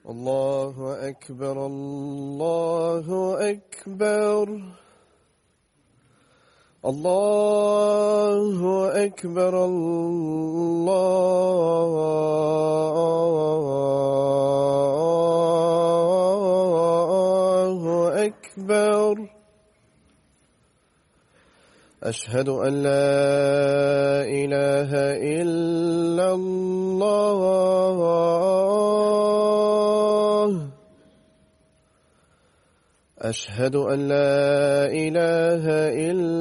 الله أكبر الله أكبر الله أكبر الله أكبر أشهد أن لا إله إلا الله أشهد أن لا إله إلا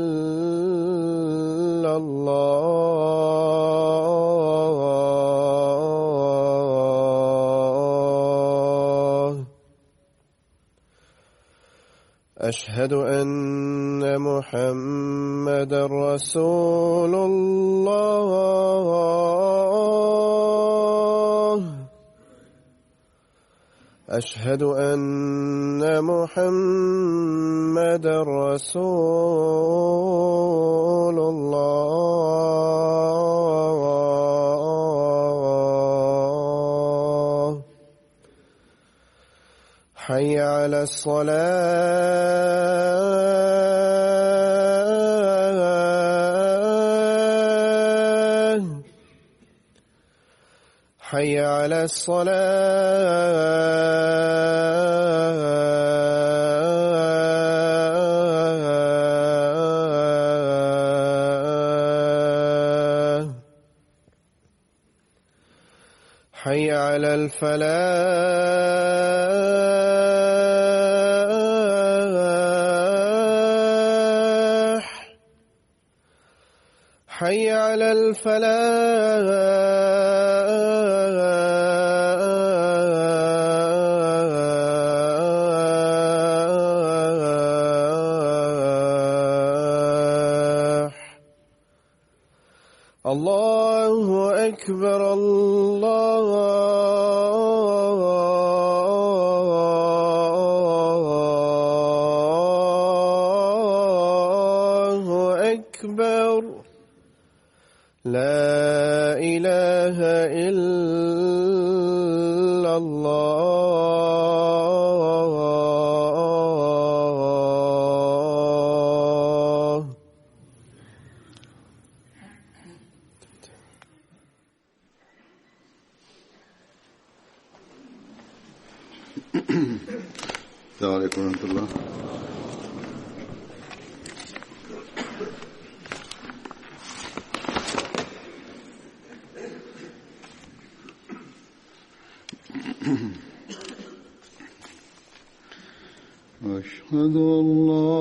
الله أشهد أن محمدا رسول الله أشهد أن محمدا رسول الله حي على الصلاة حي على الصلاة حي على الفلاح حي على الفلاح الله أكبر الله أكبر لا إله إلا الله السلام عليكم ورحمة الله. أشهد أن لا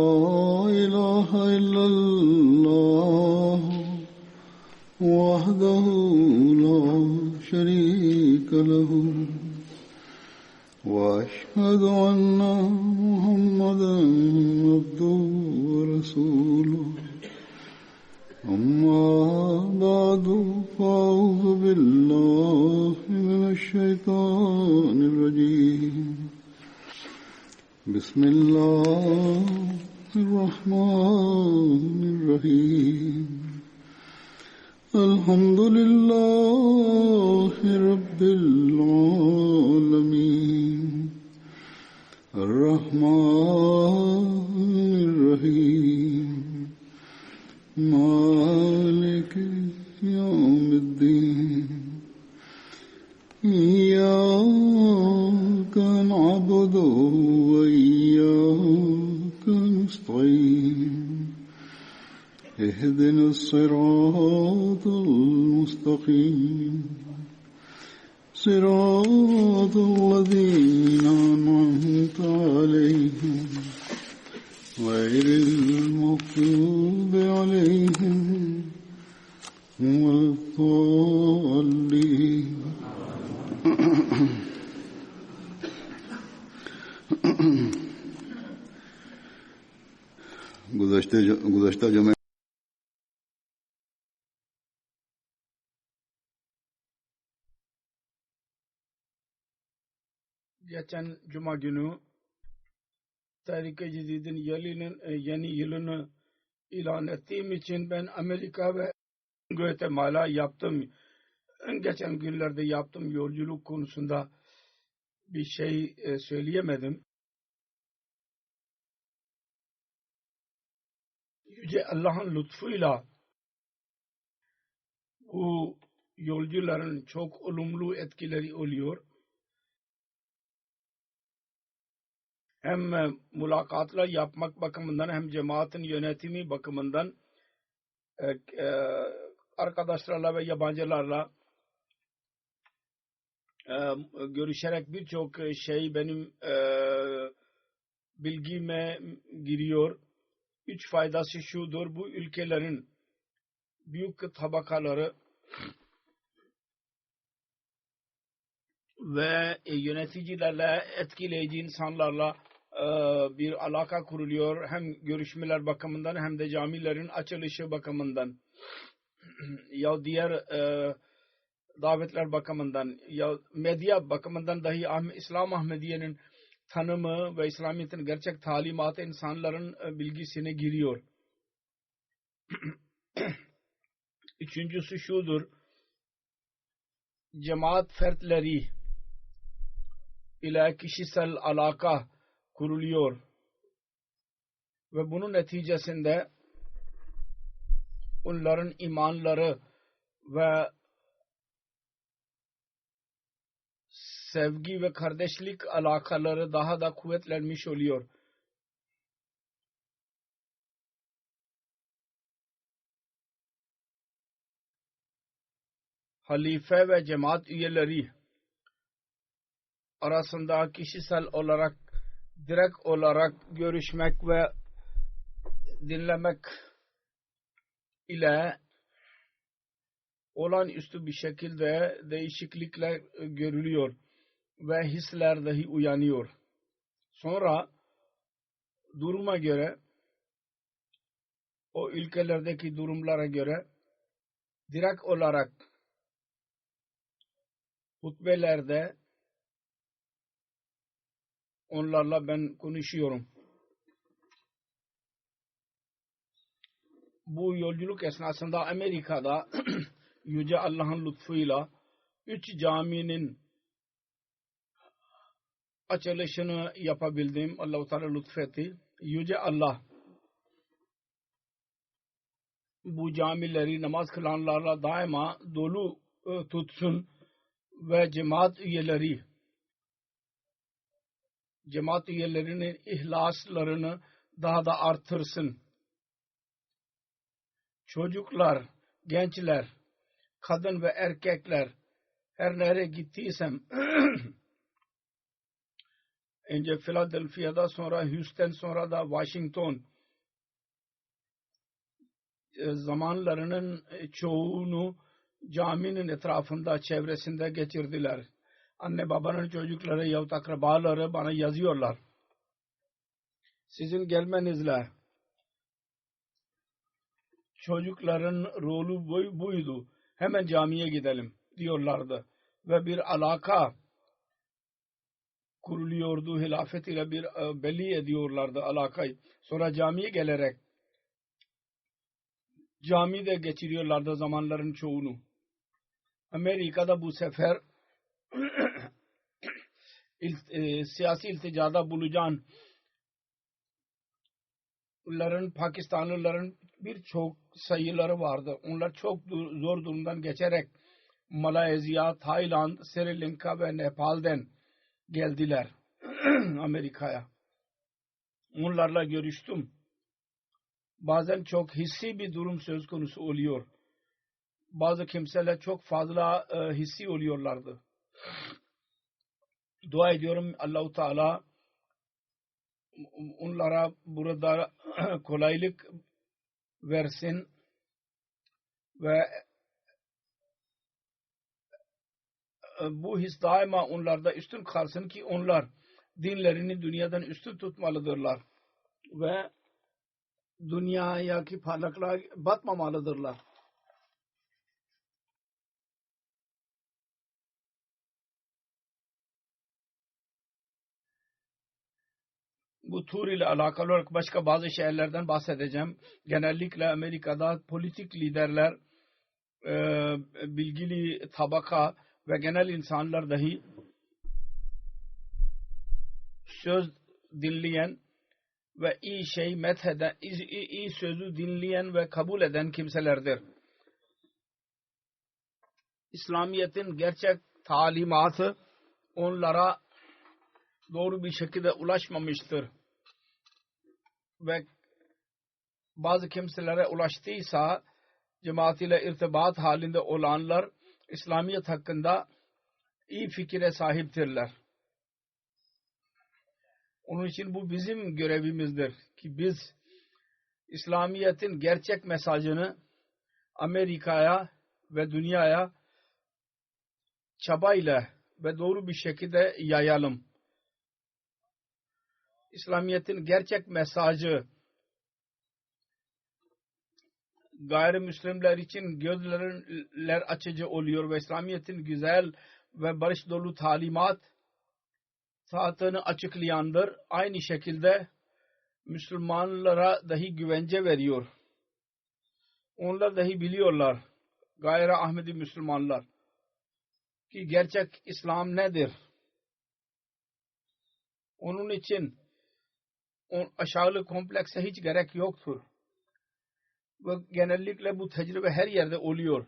إله إلا الله وحده لا شريك له وأشهد أن محمدا عبده ورسوله أما بعد فأعوذ بالله من الشيطان الرجيم بسم الله الرحمن الرحيم الحمد لله رب العالمين الرحمن الرحيم مالك يوم الدين إياك نعبد وإياك نستعين اهدنا الصراط المستقيم صراط الذين أنعمت عليهم غير المغضوب عليهم ولا الضالين. गुज़श्ता जुमे geçen cuma günü Tahrik-i Cedid'in yeni yılını ilan ettiğim için ben Amerika ve Guatemala yaptım. Geçen günlerde yaptım yolculuk konusunda bir şey söyleyemedim. Yüce Allah'ın lütfuyla bu yolcuların çok olumlu etkileri oluyor. Hem mülakatlar yapmak bakımından hem cemaatin yönetimi bakımından arkadaşlarla ve yabancılarla görüşerek birçok şey benim bilgime giriyor. 3 faydası şudur: bu ülkelerin büyük tabakaları ve yöneticilerle, etkileyici insanlarla bir alaka kuruluyor. Hem görüşmeler bakımından hem de camilerin açılışı bakımından ya diğer davetler bakımından ya medya bakımından dahi İslam Ahmediye'nin tanımı ve İslamiyet'in gerçek talimatı insanların bilgisine giriyor. Üçüncüsü şudur: cemaat fertleri ile kişisel alaka kuruluyor ve bunun neticesinde onların imanları ve sevgi ve kardeşlik alakaları daha da kuvvetlenmiş oluyor. Halife ve cemaat üyeleri arasında kişisel olarak, direkt olarak görüşmek ve dinlemek ile olağanüstü bir şekilde değişiklikler görülüyor ve hisler dahi uyanıyor. Sonra duruma göre, o ülkelerdeki durumlara göre direkt olarak hutbelerde onlarla ben konuşuyorum. Bu yolculuk esnasında Amerika'da Yüce Allah'ın lütfuyla 3 caminin açılışını yapabildim. Allah-u Teala lütfetti. Yüce Allah bu camileri namaz kılanlarla daima dolu tutsun ve cemaat üyelerinin ihlaslarını daha da artırsın. Çocuklar, gençler, kadın ve erkekler, her nereye gittiysem önce Philadelphia'da, sonra Houston, sonra da Washington, zamanlarının çoğunu caminin etrafında, çevresinde geçirdiler. Anne babanın çocukları yahut akrabaları bana yazıyorlar: sizin gelmenizle çocukların rolü buydu, hemen camiye gidelim diyorlardı ve bir alaka kuruluyordu. Hilafet ile bir belli ediyorlardı alakayı. Sonra camiye gelerek camide geçiriyorlardı zamanların çoğunu. Amerika'da bu sefer siyasi ilticada bulunanların, Pakistanlıların birçok sayıları vardı. Onlar çok zor durumdan geçerek Malezya, Tayland, Sri Lanka ve Nepal'den geldiler Amerika'ya. Onlarla görüştüm. Bazen çok hissi bir durum söz konusu oluyor. Bazı kimseler çok fazla hissi oluyorlardı. Dua ediyorum Allah-u Teala onlara burada kolaylık versin ve bu his daima onlarda üstün kalsın ki onlar dinlerini dünyadan üstün tutmalıdırlar ve dünyadaki parlaklığa batmamalıdırlar. Bu tur ile alakalı olarak başka bazı şeylerden bahsedeceğim. Genellikle Amerika'da politik liderler, bilgili tabaka ve genel insanlar dahi söz dinleyen ve iyi şey metheden, iyi sözü dinleyen ve kabul eden kimselerdir. İslamiyet'in gerçek talimatı onlara doğru bir şekilde ulaşmamıştır. Ve bazı kimselere ulaştıysa cemaat ile irtibat halinde olanlar İslamiyet hakkında iyi fikire sahiptirler. Onun için bu bizim görevimizdir ki biz İslamiyet'in gerçek mesajını Amerika'ya ve dünyaya çabayla ve doğru bir şekilde yayalım. İslamiyet'in gerçek mesajı gayrimüslimler için gözler açıcı oluyor ve İslamiyet'in güzel ve barış dolu talimat saatini açıklayandır. Aynı şekilde Müslümanlara dahi güvence veriyor. Onlar dahi biliyorlar, gayri Ahmedi Müslümanlar, ki gerçek İslam nedir? Onun için aşağılık komplekse hiç gerek yoktur. Ve genellikle bu tecrübe her yerde oluyor.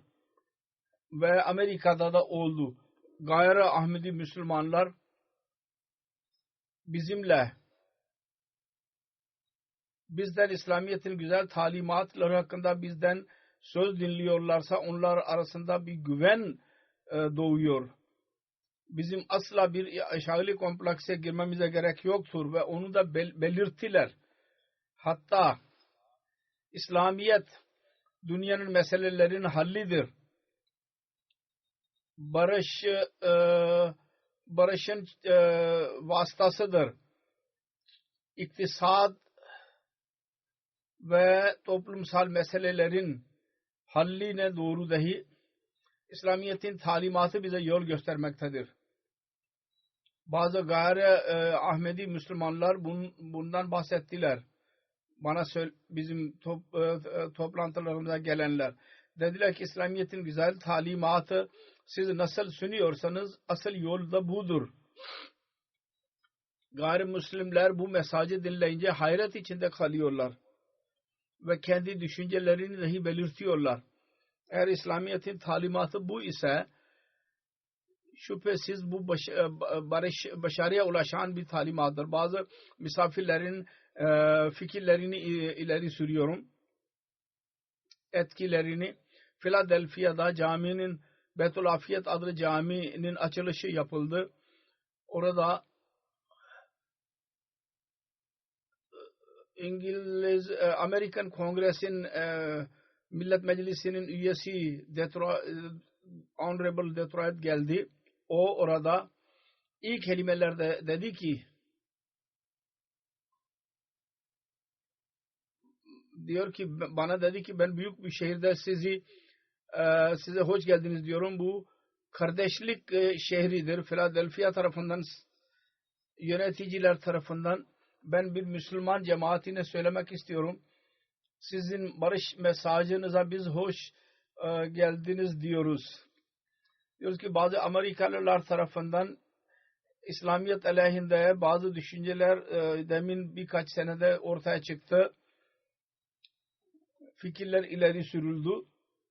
Ve Amerika'da da oldu. Gayri Ahmedi Müslümanlar bizden İslamiyet'in güzel talimatları hakkında bizden söz dinliyorlarsa onlar arasında bir güven doğuyor. Bizim asla bir aşağılık komplekse girmemize gerek yoktur ve onu da belirttiler. Hatta İslamiyet dünyanın meselelerinin hallidir. Barışın vasıtasıdır. İktisat ve toplumsal meselelerin halline doğru dahi İslamiyet'in talimatı bize yol göstermektedir. Bazı gayri Ahmedi Müslümanlar bundan bahsettiler. Bana bizim toplantılarımıza gelenler dediler ki İslamiyet'in güzel talimatı siz nasıl sunuyorsanız asıl yol da budur. Gayrimüslimler bu mesajı dinleyince hayret içinde kalıyorlar ve kendi düşüncelerini dahi belirtiyorlar. Eğer İslamiyet'in talimatı bu ise şüphesiz bu başarıya ulaşan bir talimattır. Bazı misafirlerin fikirlerini ileri sürüyorum. Etkilerini Philadelphia'da caminin Beytül Afiyet adlı caminin açılışı yapıldı. Orada Amerikan Kongres'in Millet Meclisi'nin üyesi Honorable Detroit geldi. O orada ilk kelimelerde dedi ki bana dedi ki ben büyük bir şehirde size hoş geldiniz diyorum. Bu kardeşlik şehridir. Philadelphia tarafından yöneticiler tarafından ben bir Müslüman cemaatine söylemek istiyorum. Sizin barış mesajınıza biz hoş geldiniz diyoruz. Diyoruz ki bazı Amerikalılar tarafından İslamiyet aleyhinde bazı düşünceler demin birkaç senede ortaya çıktı. Fikirler ileri sürüldü.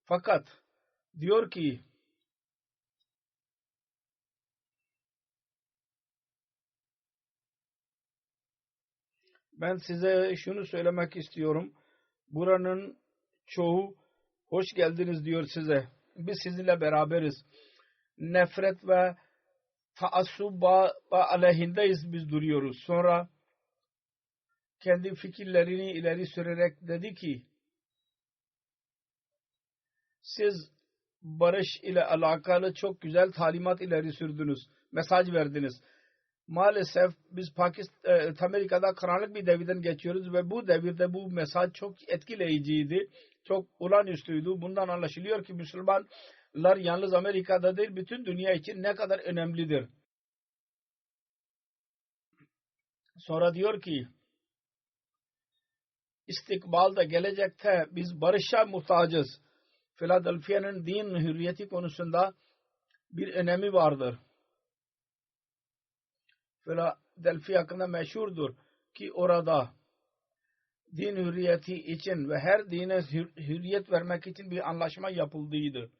Fakat diyor ki ben size şunu söylemek istiyorum. Buranın çoğu hoş geldiniz diyor size. Biz sizinle beraberiz. Nefret ve taassuba aleyhindeyiz biz duruyoruz. Sonra kendi fikirlerini ileri sürerek dedi ki siz barış ile alakalı çok güzel talimat ileri sürdünüz. Mesaj verdiniz. Maalesef biz Amerika'da karanlık bir devirden geçiyoruz ve bu devirde bu mesaj çok etkileyiciydi. Çok olağanüstüydü. Bundan anlaşılıyor ki Müslümanlar yalnız Amerika'da değil bütün dünya için ne kadar önemlidir. Sonra diyor ki istikbalda gelecekte biz barışa muhtacız. Philadelphia'nın din hürriyeti konusunda bir önemi vardır. Philadelphia hakkında meşhurdur ki orada din hürriyeti için ve her dine hürriyet vermek için bir anlaşma yapıldıydı.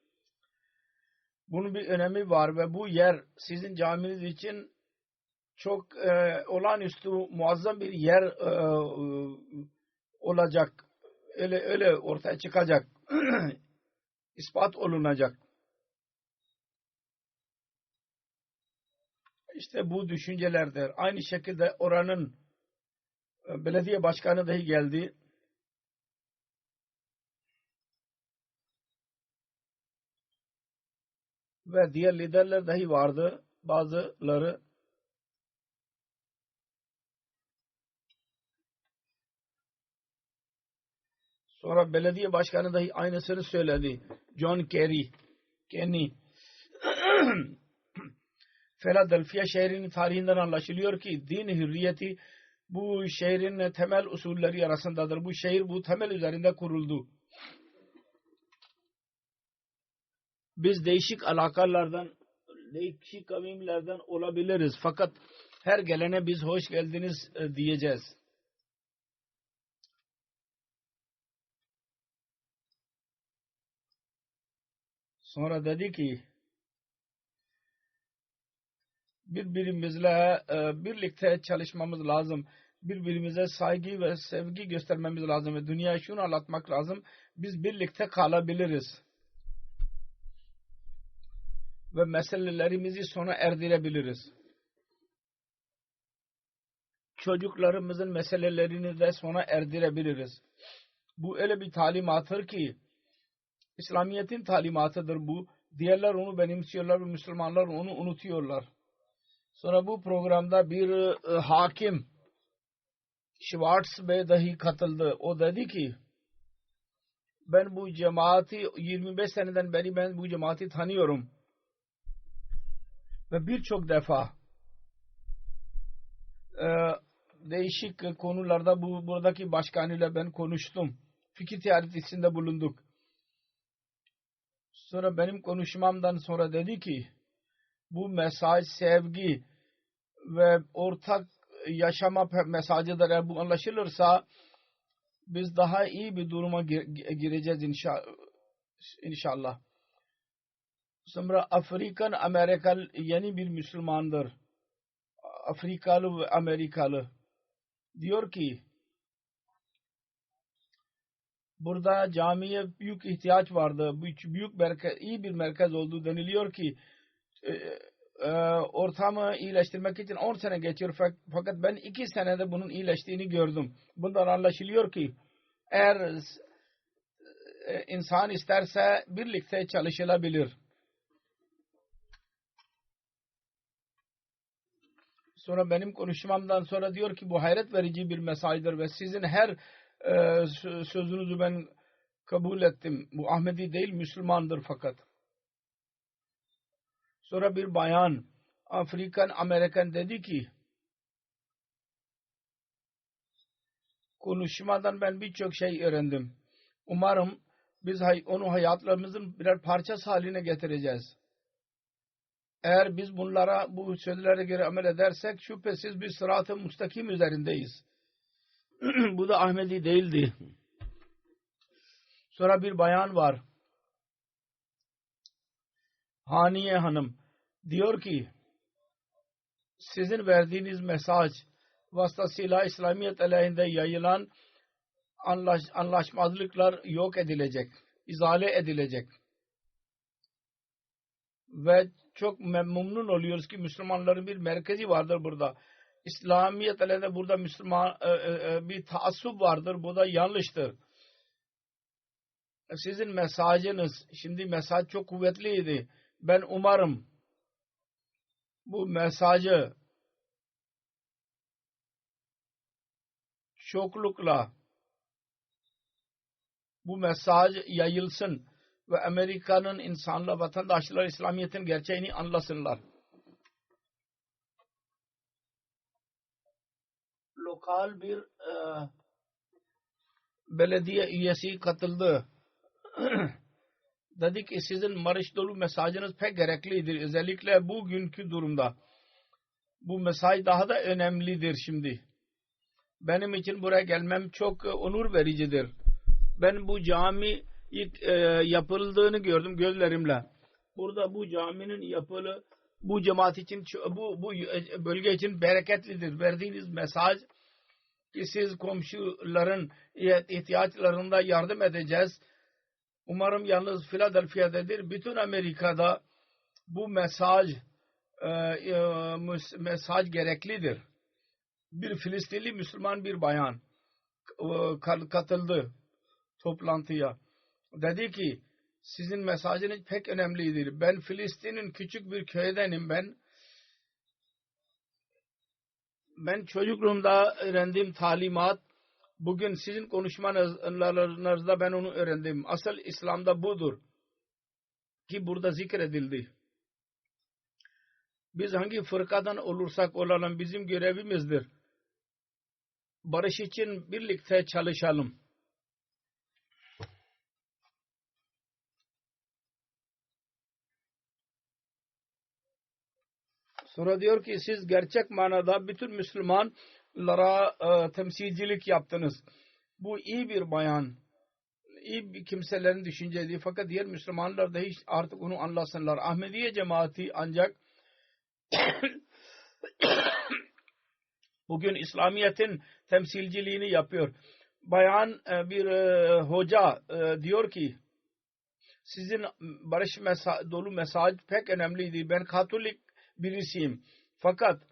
Bunun bir önemi var ve bu yer sizin caminiz için çok olağanüstü muazzam bir yer olacak. Öyle ortaya çıkacak. ispat olunacak. İşte bu düşüncelerdir. Aynı şekilde oranın belediye başkanı dahi geldi. Ve diğer liderler dahi vardı. Bazıları sonra belediye başkanı dahi aynısını söyledi. John Kenny Philadelphia şehrinin tarihinden anlaşılıyor ki din hürriyeti bu şehrin temel usulleri arasındadır. Bu şehir bu temel üzerinde kuruldu. Biz değişik alakalardan, değişik kavimlerden olabiliriz. Fakat her gelene biz hoş geldiniz diyeceğiz. Sonra dedi ki birbirimizle birlikte çalışmamız lazım. Birbirimize saygı ve sevgi göstermemiz lazım. Ve dünyaya şunu anlatmak lazım. Biz birlikte kalabiliriz. Ve meselelerimizi sona erdirebiliriz. Çocuklarımızın meselelerini de sona erdirebiliriz. Bu öyle bir talimattır ki İslamiyet'in talimatıdır bu. Diğerler onu benimsiyorlar ve Müslümanlar onu unutuyorlar. Sonra bu programda bir hakim Schwartz Bey dahi katıldı. O dedi ki ben bu cemaati 25 seneden beri ben bu cemaati tanıyorum. Ve birçok defa değişik konularda buradaki başkanıyla ben konuştum. Fikir teorisinde bulunduk. Sonra benim konuşmamdan sonra dedi ki bu mesaj sevgi ve ortak yaşama mesajıdır. Eğer bu anlaşılırsa biz daha iyi bir duruma gireceğiz inşallah. Sonra Afrikan Amerikalı yeni bir Müslümandır. Afrikalı ve Amerikalı. Diyor ki burada camiye büyük ihtiyaç vardı. Büyük merkez, iyi bir merkez olduğu deniliyor ki ortamı iyileştirmek için 10 sene geçiyor. Fakat ben 2 senede bunun iyileştiğini gördüm. Bundan anlaşılıyor ki eğer insan isterse birlikte çalışılabilir. Sonra benim konuşmamdan sonra diyor ki bu hayret verici bir mesajdır ve sizin her sözünüzü ben kabul ettim. Bu Ahmedi değil, Müslümandır fakat. Sonra bir bayan Afrikan Amerikan dedi ki konuşmadan ben birçok şey öğrendim. Umarım biz onu hayatlarımızın birer parçası haline getireceğiz. Eğer biz bu sözlere göre amel edersek şüphesiz bir sırat-ı müstakim üzerindeyiz. Bu da Ahmedi değildi. Sonra bir bayan var. Haniye Hanım diyor ki sizin verdiğiniz mesaj vasıtasıyla İslamiyet aleyhinde yayılan anlaşmazlıklar yok edilecek, izale edilecek. Ve çok memnun oluyoruz ki Müslümanların bir merkezi vardır burada. İslamiyet aleyhinde burada Müslüman bir taassup vardır. Bu da yanlıştır. Sizin mesajınız, şimdi mesaj çok kuvvetliydi. Ben umarım bu mesajı çoklukla bu mesaj yayılsın ve Amerika'nın insanlar, vatandaşlar İslamiyet'in gerçeğini anlasınlar. Lokal bir belediye üyesi katıldı. Dedi ki sizin marş dolu mesajınız pek gereklidir. Özellikle bugünkü durumda. Bu mesaj daha da önemlidir şimdi. Benim için buraya gelmem çok onur vericidir. Ben bu cami ilk yapıldığını gördüm gözlerimle. Burada bu caminin yapılı bu cemaat için, bu bölge için bereketlidir. Verdiğiniz mesaj ki siz komşuların ihtiyaçlarında yardım edeceğiz. Umarım yalnız Philadelphia'dadır. Bütün Amerika'da bu mesaj gereklidir. Bir Filistinli Müslüman bir bayan katıldı toplantıya. Dedi ki sizin mesajınız pek önemlidir. Ben Filistin'in küçük bir köydenim. Ben çocukluğumda öğrendiğim talimat bugün sizin konuşmalarınızda ben onu öğrendim. Asıl İslam'da budur ki burada zikredildi. Biz hangi fırkadan olursak olalım bizim görevimizdir. Barış için birlikte çalışalım. Sonra diyor ki siz gerçek manada bütün Müslümanlara temsilcilik yaptınız. Bu iyi bir bayan, iyi bir kimselerin düşüncesi. Fakat diğer Müslümanlar da hiç artık onu anlasınlar. Ahmediye cemaati ancak bugün İslamiyet'in temsilciliğini yapıyor. Bayan bir hoca diyor ki sizin barış dolu mesaj pek önemliydi. Ben Katolik birisiyim. Fakat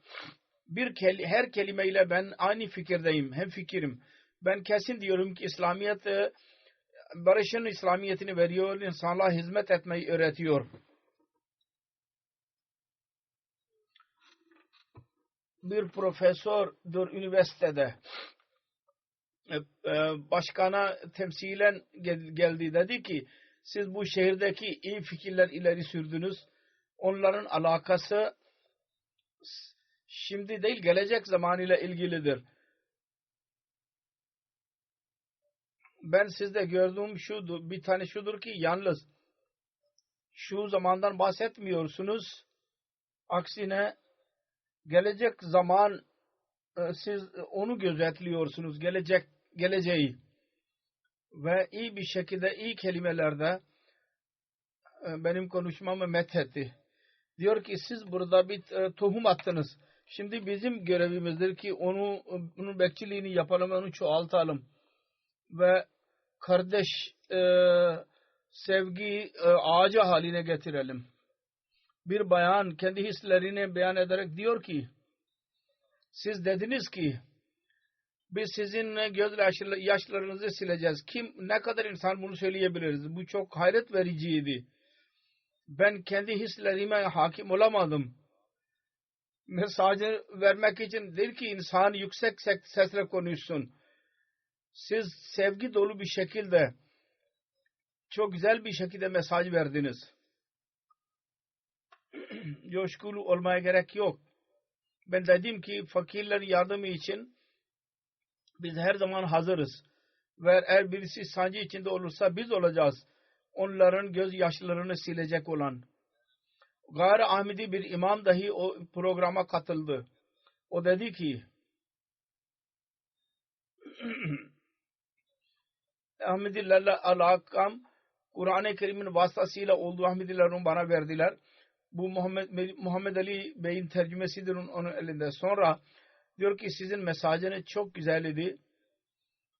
her kelimeyle ben aynı fikirdeyim. Hem fikirim. Ben kesin diyorum ki İslamiyet barışın İslamiyetini veriyor. İnsanlara hizmet etmeyi öğretiyor. Bir profesördür üniversitede. Başkana temsilen geldi. Dedi ki siz bu şehirdeki iyi fikirler ileri sürdünüz. Onların alakası şimdi değil gelecek zamanıyla ilgilidir. Ben sizde gördüğüm bir tane şudur ki yalnız şu zamandan bahsetmiyorsunuz. Aksine gelecek zaman siz onu gözetliyorsunuz. Geleceği ve iyi bir şekilde iyi kelimelerde benim konuşmamı methetti. Diyor ki siz burada bir tohum attınız. Şimdi bizim görevimizdir ki onun bekçiliğini yapalım, onu çoğaltalım ve kardeş sevgi ağacı haline getirelim. Bir bayan kendi hislerini beyan ederek diyor ki siz dediniz ki biz sizin göz yaşlarınızı sileceğiz. Ne kadar insan bunu söyleyebiliriz? Bu çok hayret vericiydi. Ben kendi hislerime hakim olamadım. Mesajı vermek için değil ki insan yüksek sesle konuşsun. Siz sevgi dolu bir şekilde çok güzel bir şekilde mesaj verdiniz. Coşkulu olmaya gerek yok. Ben dedim ki fakirlerin yardımı için biz her zaman hazırız. Ve eğer birisi sancı içinde olursa biz olacağız. Onların gözyaşlarını silecek olan. Gayri Ahmedi bir imam dahi o programa katıldı. O dedi ki Ahmedilerle alakam Kur'an-ı Kerim'in vasıtasıyla olduğu Ahmedilerin bana verdiler. Bu Muhammed Ali Bey'in tercümesidir onun elinde. Sonra diyor ki sizin mesajınız çok güzel idi.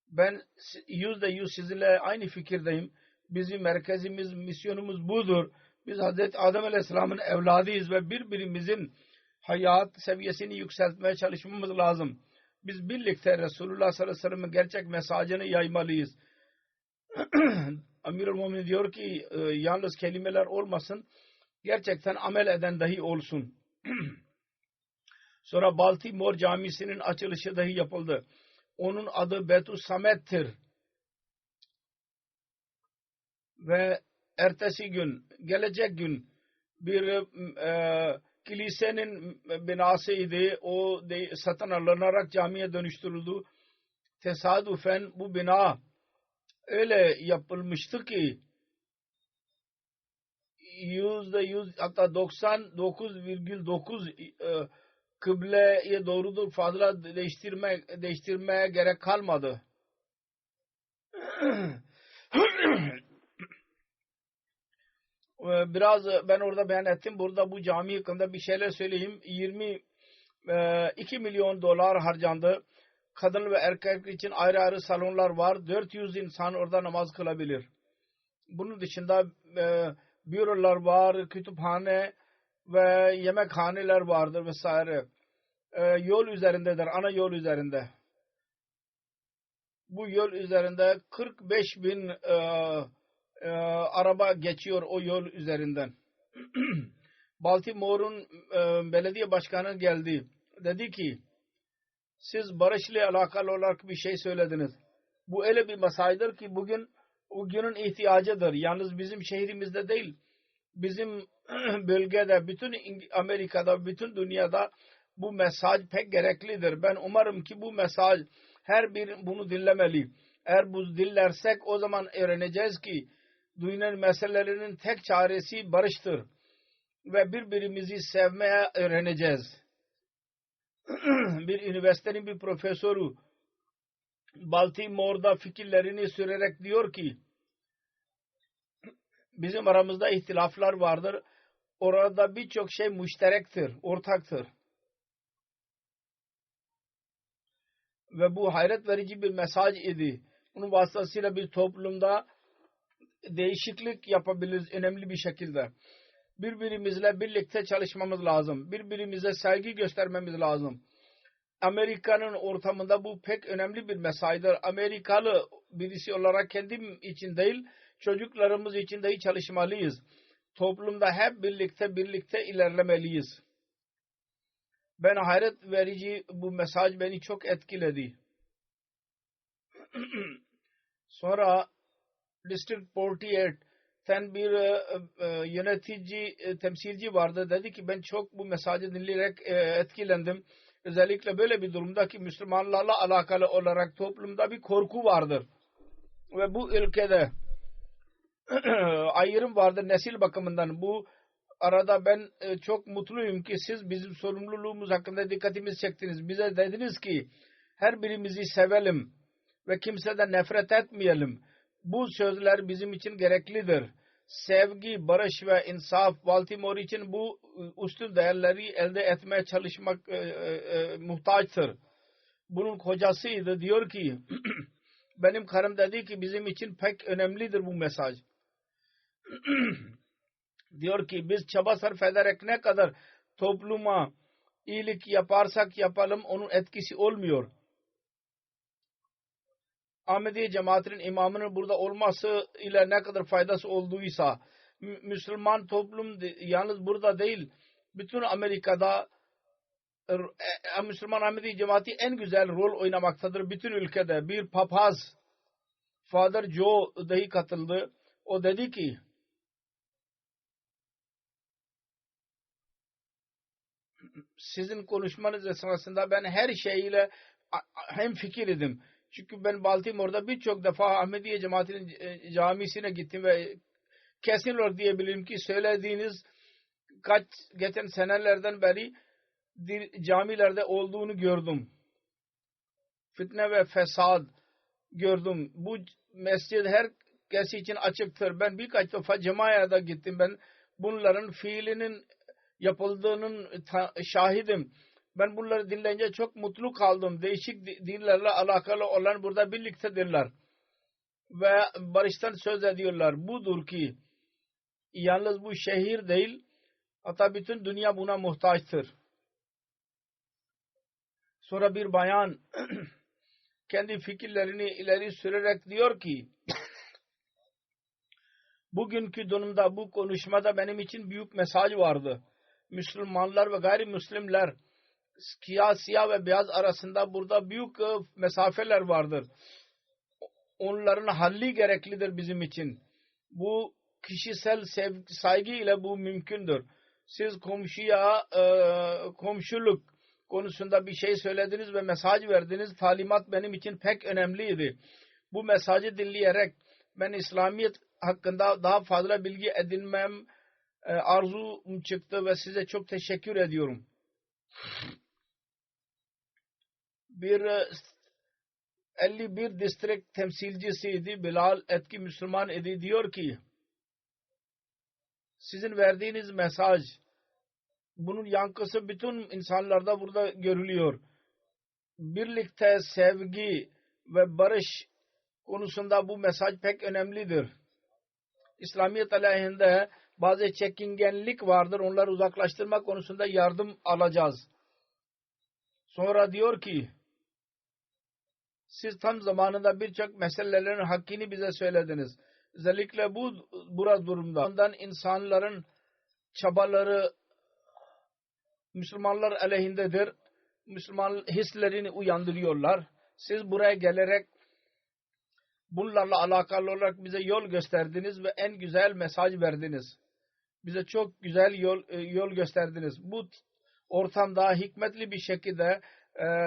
Ben %100 sizinle aynı fikirdeyim. Bizim merkezimiz, misyonumuz budur. Biz Hazreti Adem Aleyhisselam'ın evladıyız ve birbirimizin hayat seviyesini yükseltmeye çalışmamız lazım. Biz birlikte Resulullah sallallahu aleyhi ve sellem'in gerçek mesajını yaymalıyız. Amirul-Mu'minin diyor ki yalnız kelimeler olmasın, gerçekten amel eden dahi olsun. Sonra Baltimore Camisi'nin açılışı dahi yapıldı. Onun adı Betus Samet'tir. Ve ertesi gün, gelecek gün bir kilisenin binasıydı. O satın alınarak camiye dönüştürüldü. Tesadüfen bu bina öyle yapılmıştı ki %100 hatta 99,9 kıbleye doğrudur fazla değiştirmeye gerek kalmadı. Biraz ben orada beyan ettim. Burada bu cami hakkında bir şeyler söyleyeyim. 22 milyon dolar harcandı. Kadın ve erkek için ayrı ayrı salonlar var. 400 insan orada namaz kılabilir. Bunun dışında bürolar var, kütüphane ve yemekhaneler vardır vesaire. Yol üzerindedir, ana yol üzerinde. Bu yol üzerinde 45 bin araba geçiyor o yol üzerinden. Baltimore'un belediye başkanı geldi. Dedi ki siz barışla alakalı olarak bir şey söylediniz. Bu öyle bir mesajdır ki bugünün ihtiyacıdır. Yalnız bizim şehrimizde değil, bizim bölgede, bütün Amerika'da, bütün dünyada bu mesaj pek gereklidir. Ben umarım ki bu mesaj her bir bunu dinlemeli. Eğer bu dinlersek o zaman öğreneceğiz ki dünyanın meselelerinin tek çaresi barıştır ve birbirimizi sevmeye öğreneceğiz. Bir üniversitenin bir profesörü Baltimore'da fikirlerini sürerek diyor ki bizim aramızda ihtilaflar vardır. Orada birçok şey müşterektir, ortaktır. Ve bu hayret verici bir mesaj idi. Bunun vasıtasıyla bir toplumda değişiklik yapabiliriz önemli bir şekilde. Birbirimizle birlikte çalışmamız lazım. Birbirimize saygı göstermemiz lazım. Amerika'nın ortamında bu pek önemli bir mesajdır. Amerikalı birisi olarak kendim için değil, çocuklarımız için de çalışmalıyız. Toplumda hep birlikte ilerlemeliyiz. Ben hayret verici bu mesaj beni çok etkiledi. Sonra District 48'ten bir yönetici, temsilci vardı. Dedi ki ben çok bu mesajı dinleyerek etkilendim. Özellikle böyle bir durumda ki Müslümanlarla alakalı olarak toplumda bir korku vardır. Ve bu ülkede ayrım vardır nesil bakımından. Bu arada ben çok mutluyum ki siz bizim sorumluluğumuz hakkında dikkatimizi çektiniz. Bize dediniz ki her birimizi sevelim ve kimseden nefret etmeyelim. Bu sözler bizim için gereklidir. Sevgi, barış ve insaf Baltimore için bu üstün değerleri elde etmeye çalışmak muhtaçtır. Bunun kocasıydı. Diyor ki benim karım dedi ki bizim için pek önemlidir bu mesaj. Diyor ki biz çaba sarf ederek ne kadar topluma iyilik yaparsak yapalım onun etkisi olmuyor. Ahmediye cemaatinin imamının burada olması ile ne kadar faydası olduysa Müslüman toplum yalnız burada değil bütün Amerika'da Müslüman Ahmediye cemaati en güzel rol oynamaktadır bütün ülkede. Bir papaz Father Joe dahi katıldı. O dedi ki sizin konuşmanız esnasında ben her şeyle hemfikir idim. Çünkü ben Baltimore'da birçok defa Ahmediye cemaatinin camisine gittim ve kesin olarak diyebilirim ki söylediğiniz geçen senelerden beri camilerde olduğunu gördüm. Fitne ve fesad gördüm. Bu mescid herkes için açıktır. Ben birkaç defa cemaate gittim. Ben bunların fiilinin yapıldığının şahidim. Ben bunları dinleyince çok mutlu kaldım. Değişik dinlerle alakalı olan burada birliktedirler. Ve barıştan söz ediyorlar. Budur ki yalnız bu şehir değil hatta bütün dünya buna muhtaçtır. Sonra bir bayan kendi fikirlerini ileri sürerek diyor ki bugünkü durumda bu konuşmada benim için büyük mesaj vardı. Müslümanlar ve gayrimüslimler siyah ve beyaz arasında burada büyük mesafeler vardır. Onların halli gereklidir bizim için. Bu kişisel saygı ile bu mümkündür. Siz komşuluk konusunda bir şey söylediniz ve mesaj verdiniz. Talimat benim için pek önemliydi. Bu mesajı dinleyerek ben İslamiyet hakkında daha fazla bilgi edinmem arzum çıktı ve size çok teşekkür ediyorum. bir 51 district temsilcisiydi. Bilal eski Müslüman idi. Diyor ki sizin verdiğiniz mesaj, bunun yankısı bütün insanlarda burada görülüyor. Birlikte sevgi ve barış konusunda bu mesaj pek önemlidir. İslamiyet aleyhinde bazı çekingenlik vardır. Onları uzaklaştırma konusunda yardım alacağız. Sonra diyor ki siz tam zamanında birçok meselelerin hakkını bize söylediniz. Özellikle bu durumda ondan insanların çabaları Müslümanlar aleyhindedir. Müslüman hislerini uyandırıyorlar. Siz buraya gelerek bunlarla alakalı olarak bize yol gösterdiniz ve en güzel mesaj verdiniz. Bize çok güzel yol gösterdiniz. Bu ortamda hikmetli bir şekilde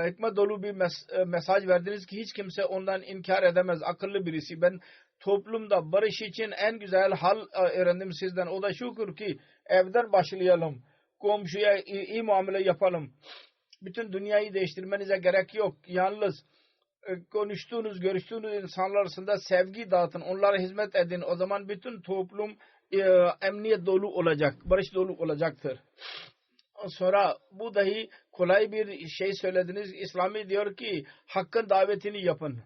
hikmet dolu bir mesaj verdiniz ki hiç kimse ondan inkar edemez. Akıllı birisi. Ben toplumda barış için en güzel hal öğrendim sizden. O da şudur ki evden başlayalım. Komşuya iyi muamele yapalım. Bütün dünyayı değiştirmenize gerek yok. Yalnız konuştuğunuz, görüştüğünüz insanlar arasında sevgi dağıtın. Onlara hizmet edin. O zaman bütün toplum emniyet dolu olacak. Barış dolu olacaktır. Sonra bu dahi kolay bir şey söylediniz. İslami diyor ki hakkın davetini yapın.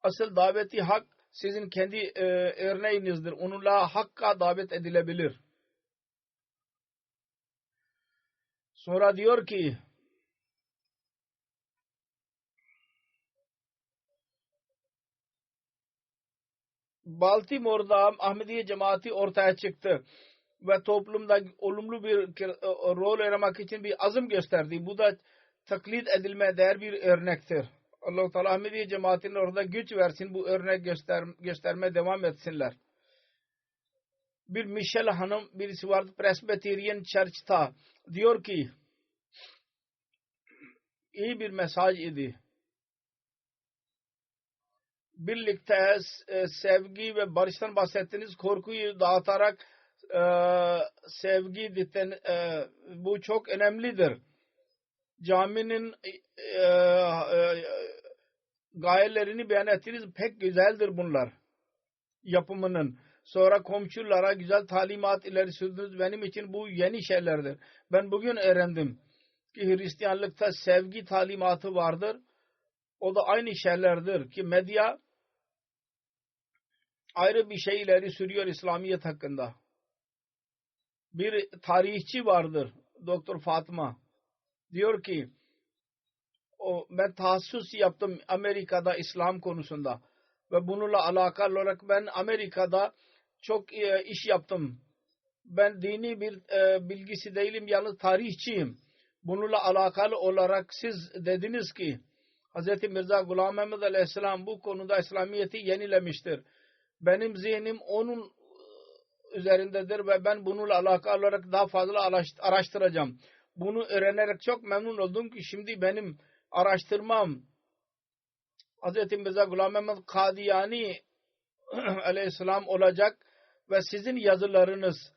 Asıl daveti hak sizin kendi örneğinizdir. Onunla hakka davet edilebilir. Sonra diyor ki Baltimore'da Ahmediye cemaati ortaya çıktı ve toplumda olumlu bir rol oynamak için bir azım gösterdi. Bu da taklit edilmeye değer bir örnektir. Allah-u Teala Ahmediye cemaatine orada güç versin, bu örnek göstermeye devam etsinler. Bir Michelle Hanım birisi vardı Presbyterian Church'ta. Diyor ki iyi bir mesaj idi. Birlikte sevgi ve barıştan bahsettiniz. Korkuyu dağıtarak sevgi ditten, bu çok önemlidir. Caminin gayelerini beyan ettiniz. Pek güzeldir bunlar. Yapımının. Sonra komşulara güzel talimat ileri sürdünüz. Benim için bu yeni şeylerdir. Ben bugün öğrendim ki Hristiyanlıkta sevgi talimatı vardır. O da aynı şeylerdir ki medya ayrı bir şey ileri sürüyor İslamiyet hakkında. Bir tarihçi vardır. Doktor Fatma. Diyor ki ben tahassus yaptım Amerika'da İslam konusunda. Ve bununla alakalı olarak ben Amerika'da çok iş yaptım. Ben dini bir bilgisi değilim. Yalnız tarihçiyim. Bununla alakalı olarak siz dediniz ki Hz. Mirza Ghulam Ahmad Aleyhisselam bu konuda İslamiyet'i yenilemiştir. Benim zihnim onun üzerindedir ve ben bununla alakalı olarak daha fazla araştıracağım. Bunu öğrenerek çok memnun oldum ki şimdi benim araştırmam Hz. Mirza Ghulam Ahmad Kadiyani Aleyhisselam olacak ve sizin yazılarınız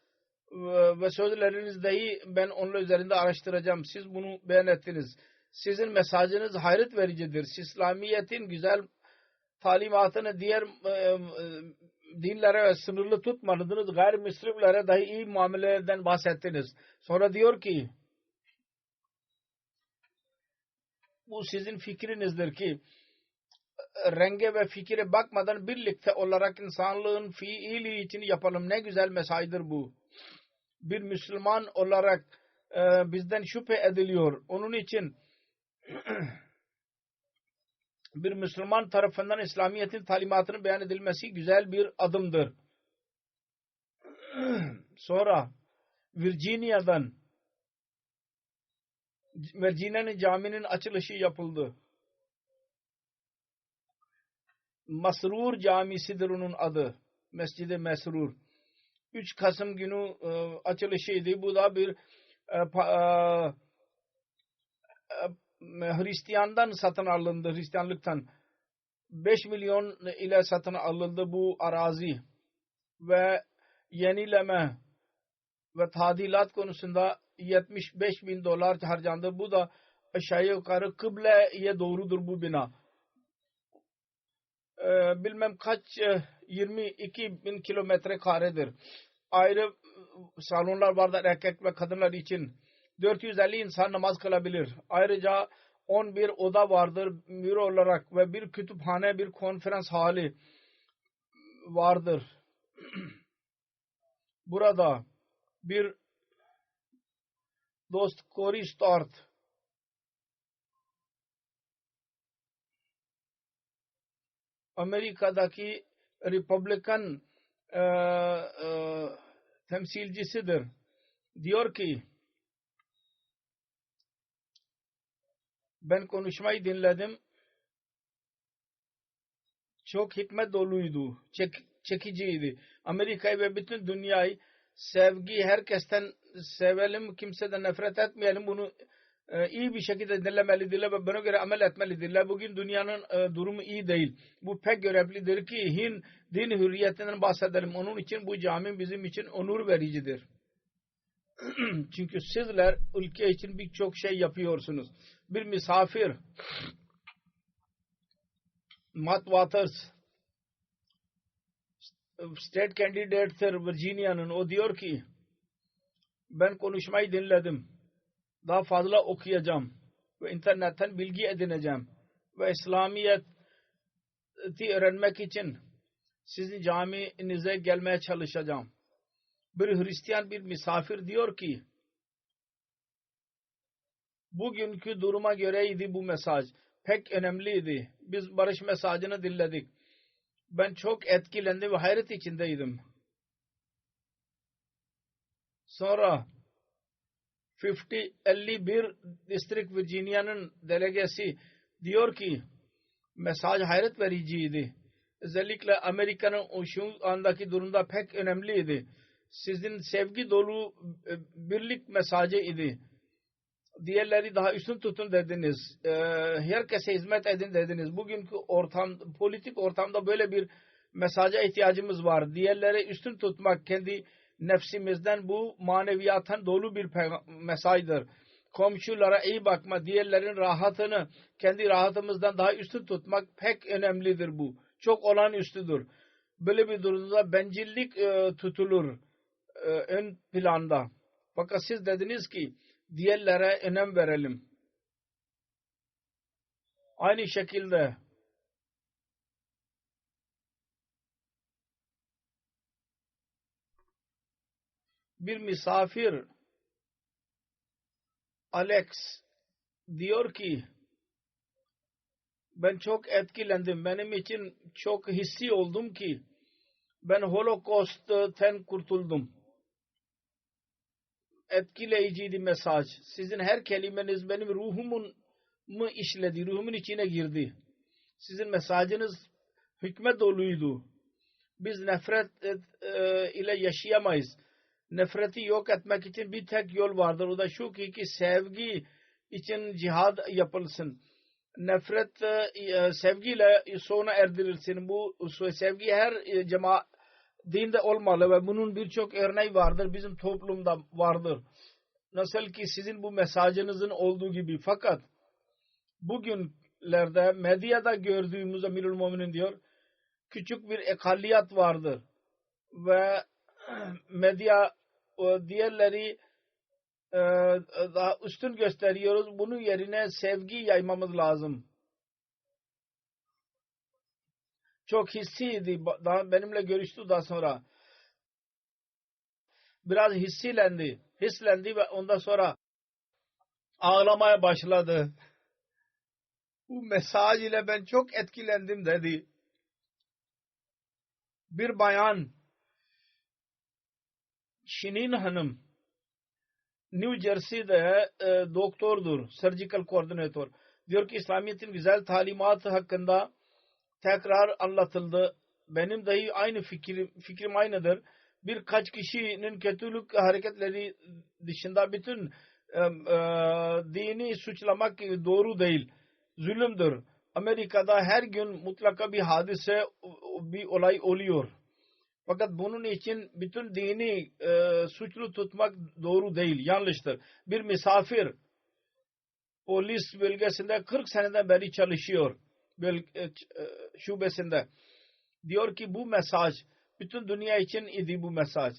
ve sözleriniz dahi ben onun üzerinde araştıracağım. Siz bunu beyan ettiniz. Sizin mesajınız hayret vericidir. İslamiyet'in güzel talimatını diğer dinlere sınırlı tutmadınız. Gayrimüslimlere dahi iyi muameleden bahsettiniz. Sonra diyor ki bu sizin fikrinizdir ki renge ve fikire bakmadan birlikte olarak insanlığın iyiliği için yapalım. Ne güzel mesajdır bu. Bir Müslüman olarak bizden şüphe ediliyor. Onun için bir Müslüman tarafından İslamiyet'in talimatının beyan edilmesi güzel bir adımdır. Sonra Virginia'nın caminin açılışı yapıldı. Mesrur Camisi'dir onun adı. Mescid-i Mesrur. 3 Kasım günü açılışıydı. Bu da bir Hristiyan'dan satın alındı. Hristiyanlıktan 5 milyon ile satın alındı bu arazi ve yenileme ve tadilat konusunda $75,000 harcandı. Bu da aşağı yukarı kıbleye doğrudur bu bina. Bilmem kaç 22 bin kilometre karedir. Ayrı salonlar vardır erkek ve kadınlar için. 450 insan namaz kılabilir. Ayrıca 11 oda vardır büro olarak ve bir kütüphane, bir konferans hali vardır. Burada bir dost Cory Start Amerika'daki Republican temsilcisidir. Diyor ki ben konuşmayı dinledim. Çok hikmet doluydu. Çekiciydi. Amerika'yı ve bütün dünyayı sevgi herkesten sevelim. Kimseden nefret etmeyelim. Bunu iyi bir şekilde dinlemelidirler ve buna göre amel etmelidirler. Bugün dünyanın durumu iyi değil. Bu pek görevlidir ki din hürriyetinden bahsedelim. Onun için bu cami bizim için onur vericidir. Çünkü sizler ülke için birçok şey yapıyorsunuz. Bir misafir Matt Waters state candidate'tir Virginia'nın. O diyor ki ben konuşmayı dinledim. Daha fazla okuyacağım ve internetten bilgi edineceğim ve İslamiyet'i öğrenmek için sizin caminize gelmeye çalışacağım. Bir Hristiyan bir misafir diyor ki bugünkü duruma göreydi bu mesaj. Pek önemliydi. Biz barış mesajını dinledik. Ben çok etkilendim ve hayret içindeydim. Sonra 51 District Virginia'nın delegesi diyor ki mesaj hayret vericiydi. Özellikle Amerika'nın şu andaki durumda pek önemliydi. Sizin sevgi dolu birlik mesajı idi. Diğerleri daha üstün tutun dediniz. Herkese hizmet edin dediniz. Bugünkü politik ortamda böyle bir mesaja ihtiyacımız var. Diğerleri üstün tutmak kendi nefsimizden bu maneviyattan dolu bir mesajdır. Komşulara iyi bakma, diğerlerin rahatını kendi rahatımızdan daha üstün tutmak pek önemlidir bu. Çok olağanüstüdür. Böyle bir durumda bencillik tutulur ön planda. Fakat siz dediniz ki diğerlere önem verelim. Aynı şekilde bir misafir Alex diyor ki ben çok etkilendim. Benim için çok hissi oldum ki ben Holocaust'ten kurtuldum. Etkileyiciydi mesaj. Sizin her kelimeniz benim ruhumu işledi. Ruhumun içine girdi. Sizin mesajınız hikmet doluydu. Biz nefret ile yaşayamayız. Nefreti yok etmek için bir tek yol vardır. O da şu ki sevgi için cihad yapılsın. Nefret sevgiyle sona erdirilsin. Bu sevgi her dinde olmalı ve bunun birçok örneği vardır. Bizim toplumda vardır. Nasıl ki sizin bu mesajınızın olduğu gibi. Fakat bugünlerde medyada gördüğümüz Amirul Muminin diyor küçük bir ekalliyat vardır. Ve medya diğerleri daha üstün gösteriyoruz. Bunun yerine sevgi yaymamız lazım. Çok hissiydi. Benimle görüştü daha sonra. Biraz hislendi ve ondan sonra ağlamaya başladı. Bu mesaj ile ben çok etkilendim dedi. Bir bayan Şinin Hanım New Jersey'de doktordur, surgical coordinator. Diyor ki İslamiyet'in güzel talimatı hakkında tekrar anlatıldı. Benim dahi aynı fikrim aynıdır. Birkaç kişinin kötülük hareketleri dışında bütün dini suçlamak doğru değil. Zulümdür. Amerika'da her gün mutlaka bir hadise, bir olay oluyor. Fakat bunun için bütün dini suçlu tutmak doğru değil, yanlıştır. Bir misafir polis bölgesinde 40 seneden beri çalışıyor. Şubesinde. Diyor ki bu mesaj bütün dünya için idi bu mesaj.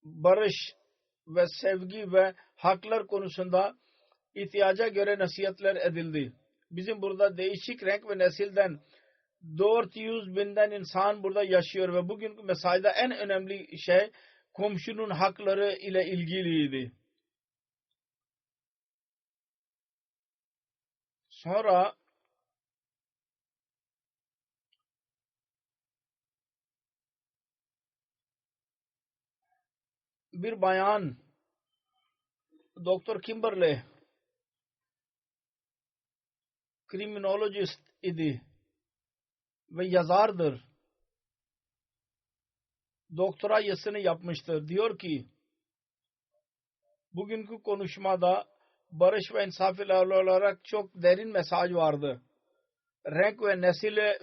Barış ve sevgi ve haklar konusunda ihtiyaca göre nasihatler edildi. Bizim burada değişik renk ve nesilden 400 binden insan burada yaşıyor ve bugünkü mesajda en önemli şey komşunun hakları ile ilgiliydi. Sonra bir bayan Dr. Kimberley kriminolojist idi ve yazardır. Doktora yazısını yapmıştır. Diyor ki bugünkü konuşmada barış ve insaf ile olarak çok derin mesaj vardı. Renk ve nesile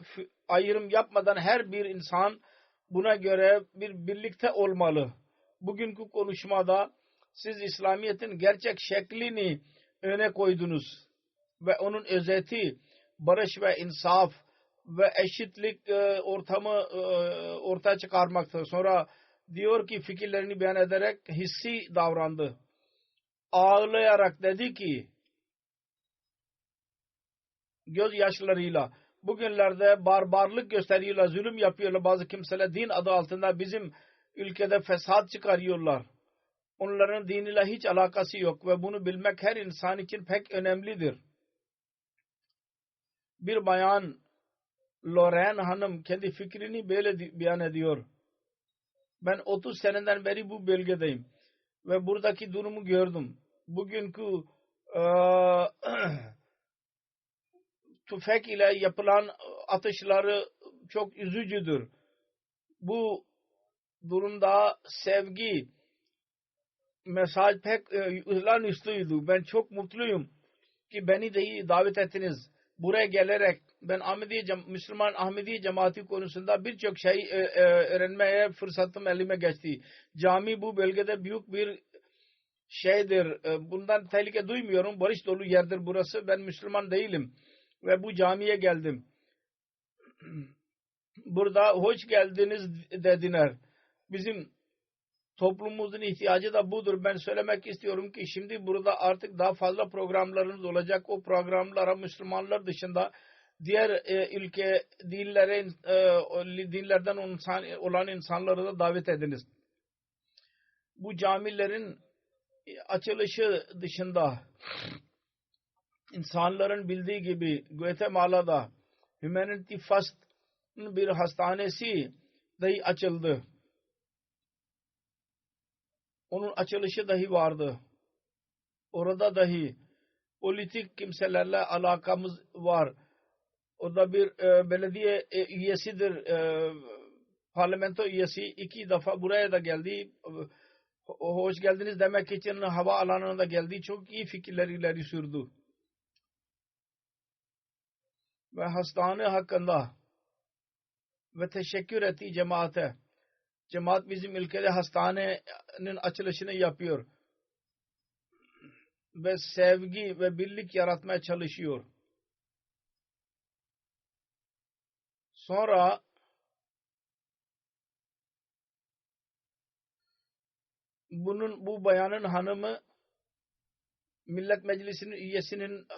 ayrım yapmadan her bir insan buna göre birlikte olmalı. Bugünkü konuşmada siz İslamiyet'in gerçek şeklini öne koydunuz ve onun özeti barış ve insaf ve eşitlik ortamı ortaya çıkarmaktır. Sonra diyor ki fikirlerini beyan ederek hissi davrandı. Ağlayarak dedi ki gözyaşlarıyla bugünlerde barbarlık gösteriyorlar, zulüm yapıyorlar. Bazı kimseler din adı altında bizim ülkede fesat çıkarıyorlar. Onların diniyle hiç alakası yok ve bunu bilmek her insan için pek önemlidir. Bir bayan Lorraine Hanım kendi fikrini böyle beyan ediyor. Ben 30 seneden beri bu bölgedeyim ve buradaki durumu gördüm. Bugünkü tüfek ile yapılan atışları çok üzücüdür. Bu durumda sevgi mesaj pek olağanüstüydü. Ben çok mutluyum ki beni de davet ettiniz. Buraya gelerek ben Müslüman Ahmedi cemaati konusunda birçok şey öğrenmeye fırsatım elime geçti. Cami bu bölgede büyük bir şeydir. Bundan tehlike duymuyorum. Barış dolu yerdir burası. Ben Müslüman değilim. Ve bu camiye geldim. Burada hoş geldiniz dediler. Bizim toplumumuzun ihtiyacı da budur. Ben söylemek istiyorum ki şimdi burada artık daha fazla programlarımız olacak. O programlara Müslümanlar dışında diğer ülke dinlerden olan insanları da davet ediniz. Bu camilerin açılışı dışında insanların bildiği gibi Guatemala'da Humanity First'ın bir hastanesi dahi açıldı. Onun açılışı dahi vardı. Orada dahi politik kimselerle alakamız var. Orada bir belediye üyesidir. Parlamento üyesi 2 defa buraya da geldi. Hoş geldiniz demek için hava alanına da geldi. Çok iyi fikirler ileri sürdü. Ve hastane hakkında ve teşekkür etti cemaate. Cemaat bizim ülkede hastanenin açılışını yapıyor. Ve sevgi ve birlik yaratmaya çalışıyor. Sonra bu bayanın hanımı Millet Meclisi'nin üyesinin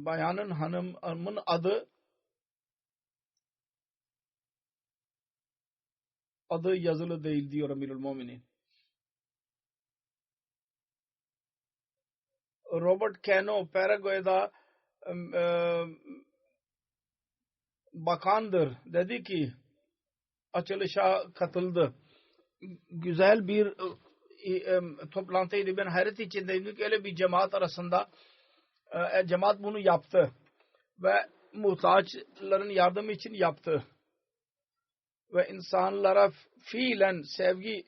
bayanın hanımın adı yazılı değil diyor Amirul Muminin. Robert Cano Paraguay'da bakandır. Dedi ki açılışa katıldı. Güzel bir toplantıydı. Ben hayret içindeydim ki öyle bir cemaat arasında cemaat bunu yaptı. Ve muhtaçların yardımı için yaptı. Ve insanlara fiilen sevgi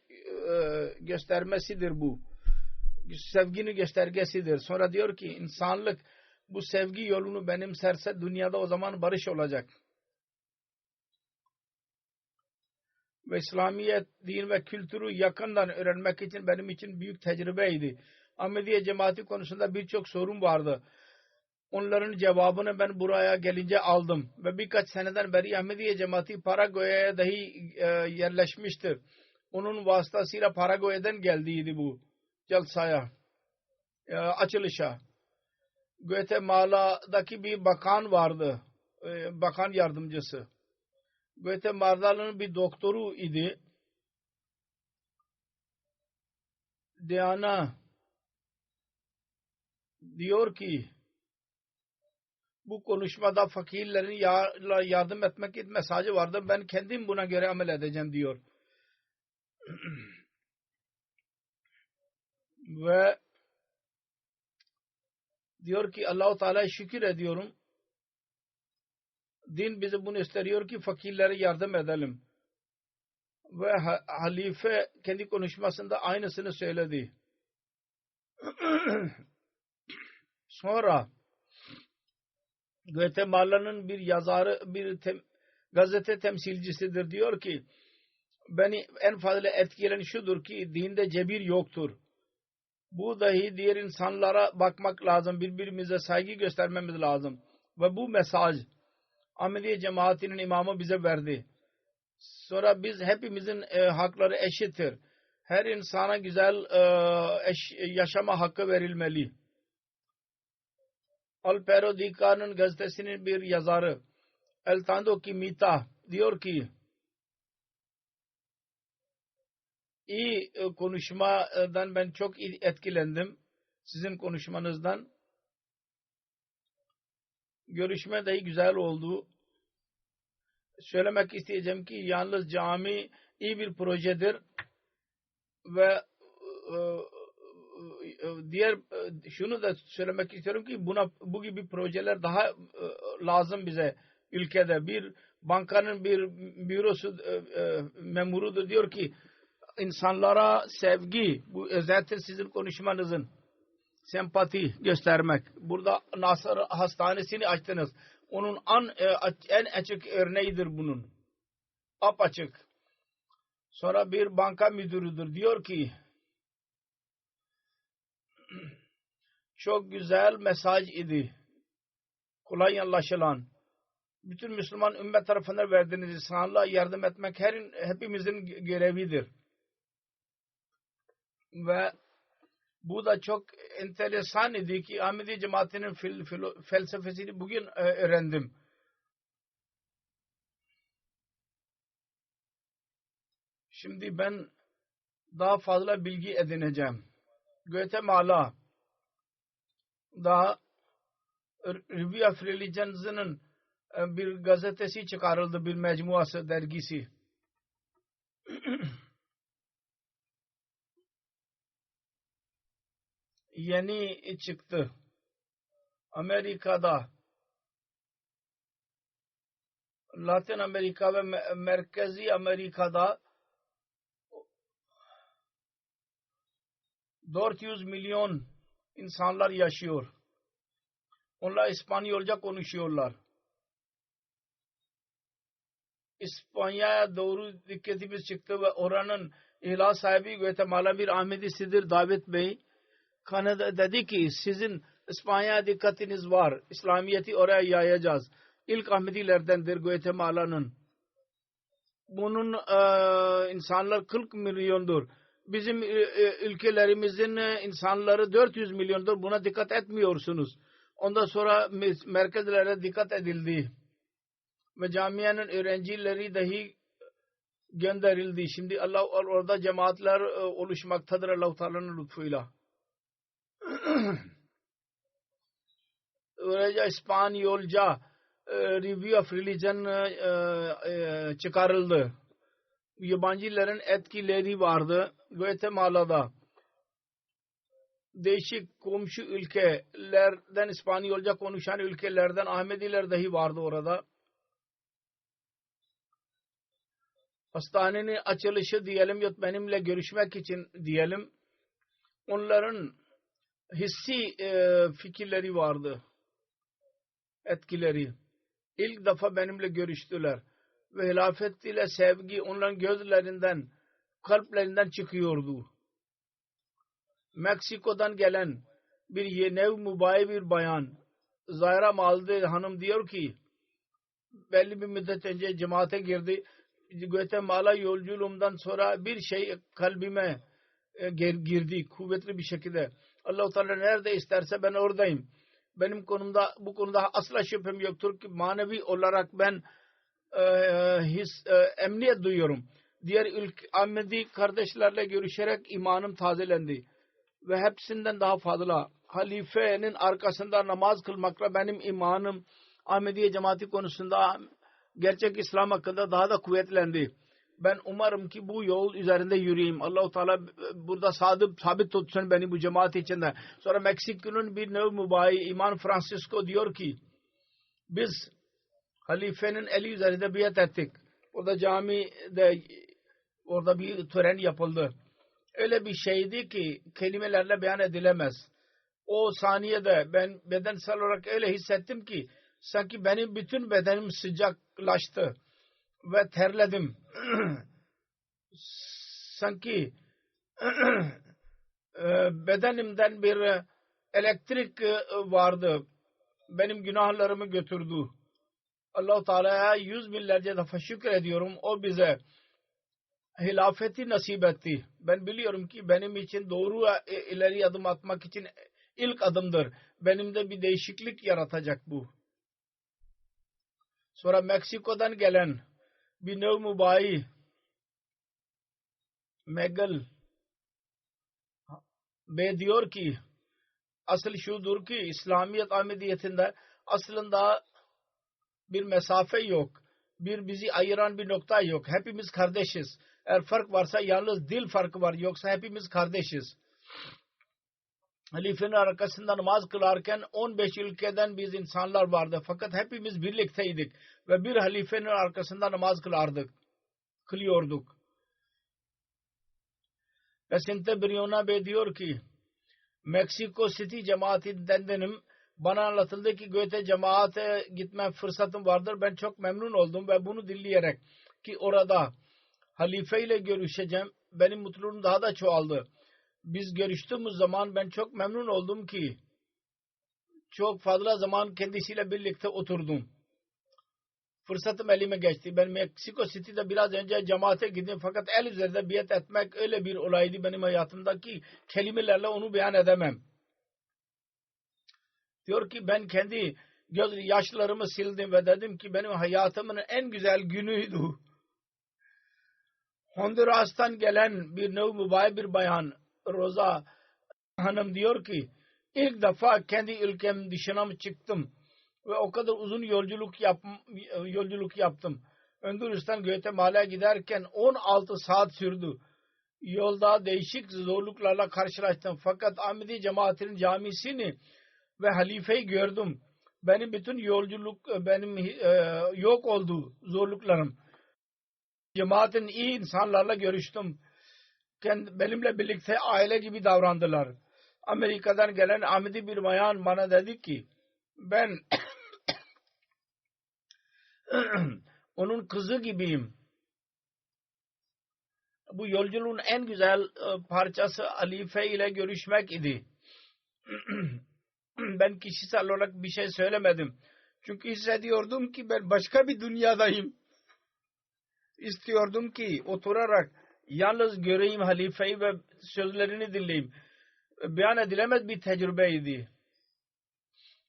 göstermesidir bu. Sevginin göstergesidir. Sonra diyor ki insanlık bu sevgi yolunu benimserse dünyada o zaman barış olacak. Ve İslamiyet din ve kültürü yakından öğrenmek için benim için büyük tecrübeydi. Ahmediye cemaati konusunda birçok sorun vardı. Onların cevabını ben buraya gelince aldım. Ve birkaç seneden beri Ahmediye cemaati Paraguay'a dahi yerleşmiştir. Onun vasıtasıyla Paraguay'dan geldiydi bu jalsaya, açılışa. Guatemala'daki bir bakan vardı. Bakan yardımcısı. Guatemala'nın bir doktoru idi. Diana diyor ki bu konuşmada fakirlerin yardım etmek mesajı vardı. Ben kendim buna göre amel edeceğim diyor. Ve diyor ki Allah-u Teala'ya şükür ediyorum. Din bize bunu gösteriyor ki fakirlere yardım edelim. Ve halife kendi konuşmasında aynısını söyledi. Sonra Guatemala'nın bir yazarı, gazete temsilcisidir. Diyor ki beni en fazla etkileyen şudur ki dinde cebir yoktur. Bu dahi diğer insanlara bakmak lazım. Birbirimize saygı göstermemiz lazım. Ve bu mesaj Ahmediye cemaatinin imamı bize verdi. Sonra biz hepimizin hakları eşittir. Her insana güzel yaşama hakkı verilmeli. El Periodica'nın gazetesinin bir yazarı El Tando Kimita diyor ki iyi konuşmadan ben çok etkilendim. Sizin konuşmanızdan. Görüşme dahi güzel oldu. Söylemek isteyeceğim ki yalnız cami iyi bir projedir ve diğer şunu da söylemek istiyorum ki bu gibi projeler daha lazım bize ülkede. Bir bankanın bir bürosu memurudur diyor ki insanlara sevgi, bu özellikle sizin konuşmanızın sempati göstermek. Burada Nasır Hastanesi'ni açtınız. Onun en açık örneğidir bunun. Apaçık. Sonra bir banka müdürüdür. Diyor ki çok güzel mesaj idi. Kolay anlaşılan. Bütün Müslüman ümmet tarafından verdiğiniz insanlığa yardım etmek hepimizin görevidir. Ve bu da çok enteresan idi ki Ahmedi cemaatinin felsefesini bugün öğrendim. Şimdi ben daha fazla bilgi edineceğim. Guatemala daha Review of Religions'ın bir gazetesi çıkarıldı, bir mecmuası, dergisi. Yeni çıktı. Amerika'da, Latin Amerika ve Merkezi Amerika'da 400 milyon insanlar yaşıyor. Onlar İspanyolca konuşuyorlar. İspanya'ya doğru dikkatimiz çıktı ve oranın ilah sahibi Guatemala bir Ahmedisidir, Davet Bey. Kanada dedi ki sizin İspanya'ya dikkatiniz var. İslamiyet'i oraya yayacağız. İlk Ahmedilerdendir Guatemala'nın. Bunun insanlar 40 milyondur. Bizim ülkelerimizin insanları 400 milyondur. Buna dikkat etmiyorsunuz. Ondan sonra merkezlere dikkat edildi. Ve camianın öğrencileri dahi gönderildi. Şimdi Allah orada cemaatler oluşmaktadır Allah-u Teala'nın lütfuyla. Öylece İspanyolca Review of Religion çıkarıldı. Yabancıların etkileri vardı. Guatemala'da değişik komşu ülkelerden İspanyolca konuşan ülkelerden Ahmediler dahi vardı orada. Hastanenin açılışı diyelim ya benimle görüşmek için diyelim. Onların hissi fikirleri vardı. Etkileri. İlk defa benimle görüştüler. Ve hilafet ile sevgi onların gözlerinden, kalplerinden çıkıyordu. Meksiko'dan gelen bir nev mübayi bir bayan Zahra Malde hanım diyor ki belli bir müddet önce cemaate girdi. Guatemala yolculuğumdan sonra bir şey kalbime girdi kuvvetli bir şekilde. Allah-u Teala nerede isterse ben oradayım. Benim bu konuda asla şüphem yoktur ki manevi olarak ben emniyet duyuyorum. Diğer Ahmedi kardeşlerle görüşerek imanım tazelendi. Ve hepsinden daha fazla halifenin arkasında namaz kılmakla benim imanım Ahmediye cemaati konusunda gerçek İslam hakkında daha da kuvvetlendi. Ben umarım ki bu yol üzerinde yürüyeyim. Allah-u Teala burada sabit tutsun beni bu cemaat içinde. Sonra Meksiko'nun bir nev mübayi İmam Francisco diyor ki biz halifenin eli üzerinde biat ettik. Orada camide orada bir tören yapıldı. Öyle bir şeydi ki kelimelerle beyan edilemez. O saniyede ben bedensel olarak öyle hissettim ki sanki benim bütün bedenim sıcaklaştı ve terledim. Sanki bedenimden bir elektrik vardı. Benim günahlarımı götürdü. Allah-u Teala'ya yüz binlerce defa şükür ediyorum. O bize hilafeti nasip etti. Ben biliyorum ki benim için doğru ileri adım atmak için ilk adımdır. Benim de bir değişiklik yaratacak bu. Sonra Meksiko'dan gelen bir nev mübayi Megal Bey diyor ki asıl şudur ki İslamiyet Ahmediyetinde aslında bir mesafe yok. Bizi ayıran bir nokta yok. Hepimiz kardeşiz. Eğer fark varsa yalnız dil farkı var. Yoksa hepimiz kardeşiz. Halifenin arkasında namaz kılarken 15 ülkeden biz insanlar vardı. Fakat hepimiz birlikteydik. Ve bir halifenin arkasında namaz kılıyorduk. Jacinto Briona Bey diyor ki Meksiko City cemaatindendim. Bana anlatıldı ki Goethe cemaate gitme fırsatım vardır. Ben çok memnun oldum ve bunu dinleyerek ki orada halife ile görüşeceğim. Benim mutluluğum daha da çoğaldı. Biz görüştüğümüz zaman ben çok memnun oldum ki çok fazla zaman kendisiyle birlikte oturdum. Fırsatım elime geçti. Ben Meksiko City'de biraz önce cemaate gittim fakat el üzerinde biat etmek öyle bir olaydı benim hayatımdaki kelimelerle onu beyan edemem. Diyor ki ben kendi göz yaşlarımı sildim ve dedim ki benim hayatımın en güzel günüydü. Honduras'tan gelen bir nev mübayi bir bayan Rosa Hanım diyor ki ilk defa kendi ülkem dışına çıktım ve o kadar uzun yolculuk yaptım. Honduras'tan Guatemala'ya giderken 16 saat sürdü. Yolda değişik zorluklarla karşılaştım. Fakat Ahmedi cemaatinin camisini ve halifeyi gördüm. Benim bütün yok oldu zorluklarım. Cemaatin iyi insanlarla görüştüm. Benimle birlikte aile gibi davrandılar. Amerika'dan gelen Ahmedi bir bayan bana dedi ki ben onun kızı gibiyim. Bu yolculuğun en güzel parçası halife ile görüşmek idi. Ben kişisel olarak bir şey söylemedim. Çünkü hissediyordum ki ben başka bir dünyadayım. İstiyordum ki oturarak yalnız göreyim halifeyi ve sözlerini dinleyeyim. Beyan edilemez bir tecrübeydi.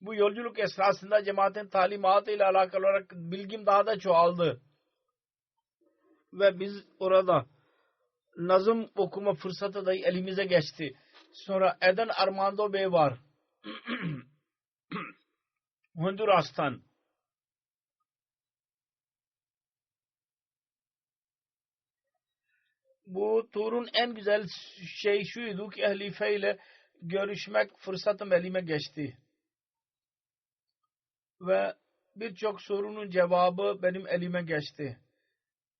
Bu yolculuk esnasında cemaatin talimatı ile alakalı olarak bilgim daha da çoğaldı. Ve biz orada nazım okuma fırsatı da elimize geçti. Sonra Eden Armando Bey var. Honduras'tan. Bu turun en güzel şey şuydu ki halife ile görüşmek fırsatım elime geçti. Ve birçok sorunun cevabı benim elime geçti.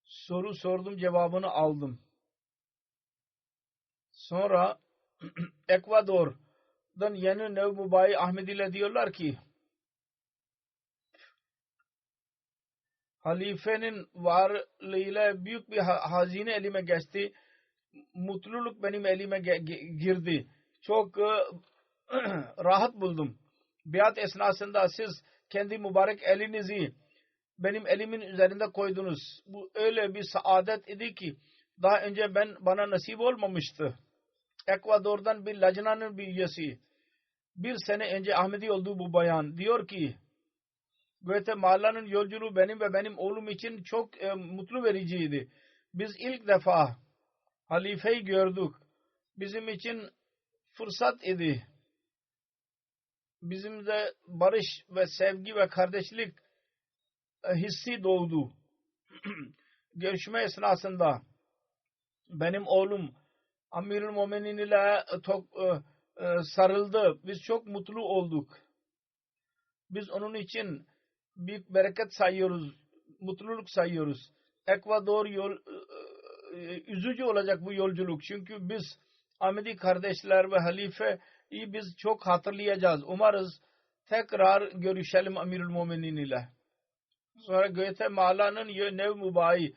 Soru sordum, cevabını aldım. Sonra Ekvador'dan yeni nev mübayi Ahmediler diyorlar ki halifenin varlığıyla büyük bir hazine elime geçti. Mutluluk benim elime girdi. çok rahat buldum. Biat esnasında siz kendi mübarek elinizi benim elimin üzerinde koydunuz. Bu öyle bir saadet idi ki daha önce bana nasip olmamıştı. Ekvador'dan bir lacnanın bir üyesi, bir sene önce Ahmedi olduğu bu bayan diyor ki Guatemala'nın yolculuğu benim ve benim oğlum için çok mutlu vericiydi. Biz ilk defa halifeyi gördük. Bizim için fırsat idi. Bizim de barış ve sevgi ve kardeşlik hissi doğdu. Görüşme esnasında benim oğlum Amirül Muminin ile sarıldı. Biz çok mutlu olduk. Biz onun için büyük bereket sayıyoruz. Mutluluk sayıyoruz. Ekvador üzücü olacak bu yolculuk. Çünkü biz Ahmedi kardeşler ve halifeyi biz çok hatırlayacağız. Umarız tekrar görüşelim Amirül Muminin ile. Sonra Guatemala'nın nev mübahi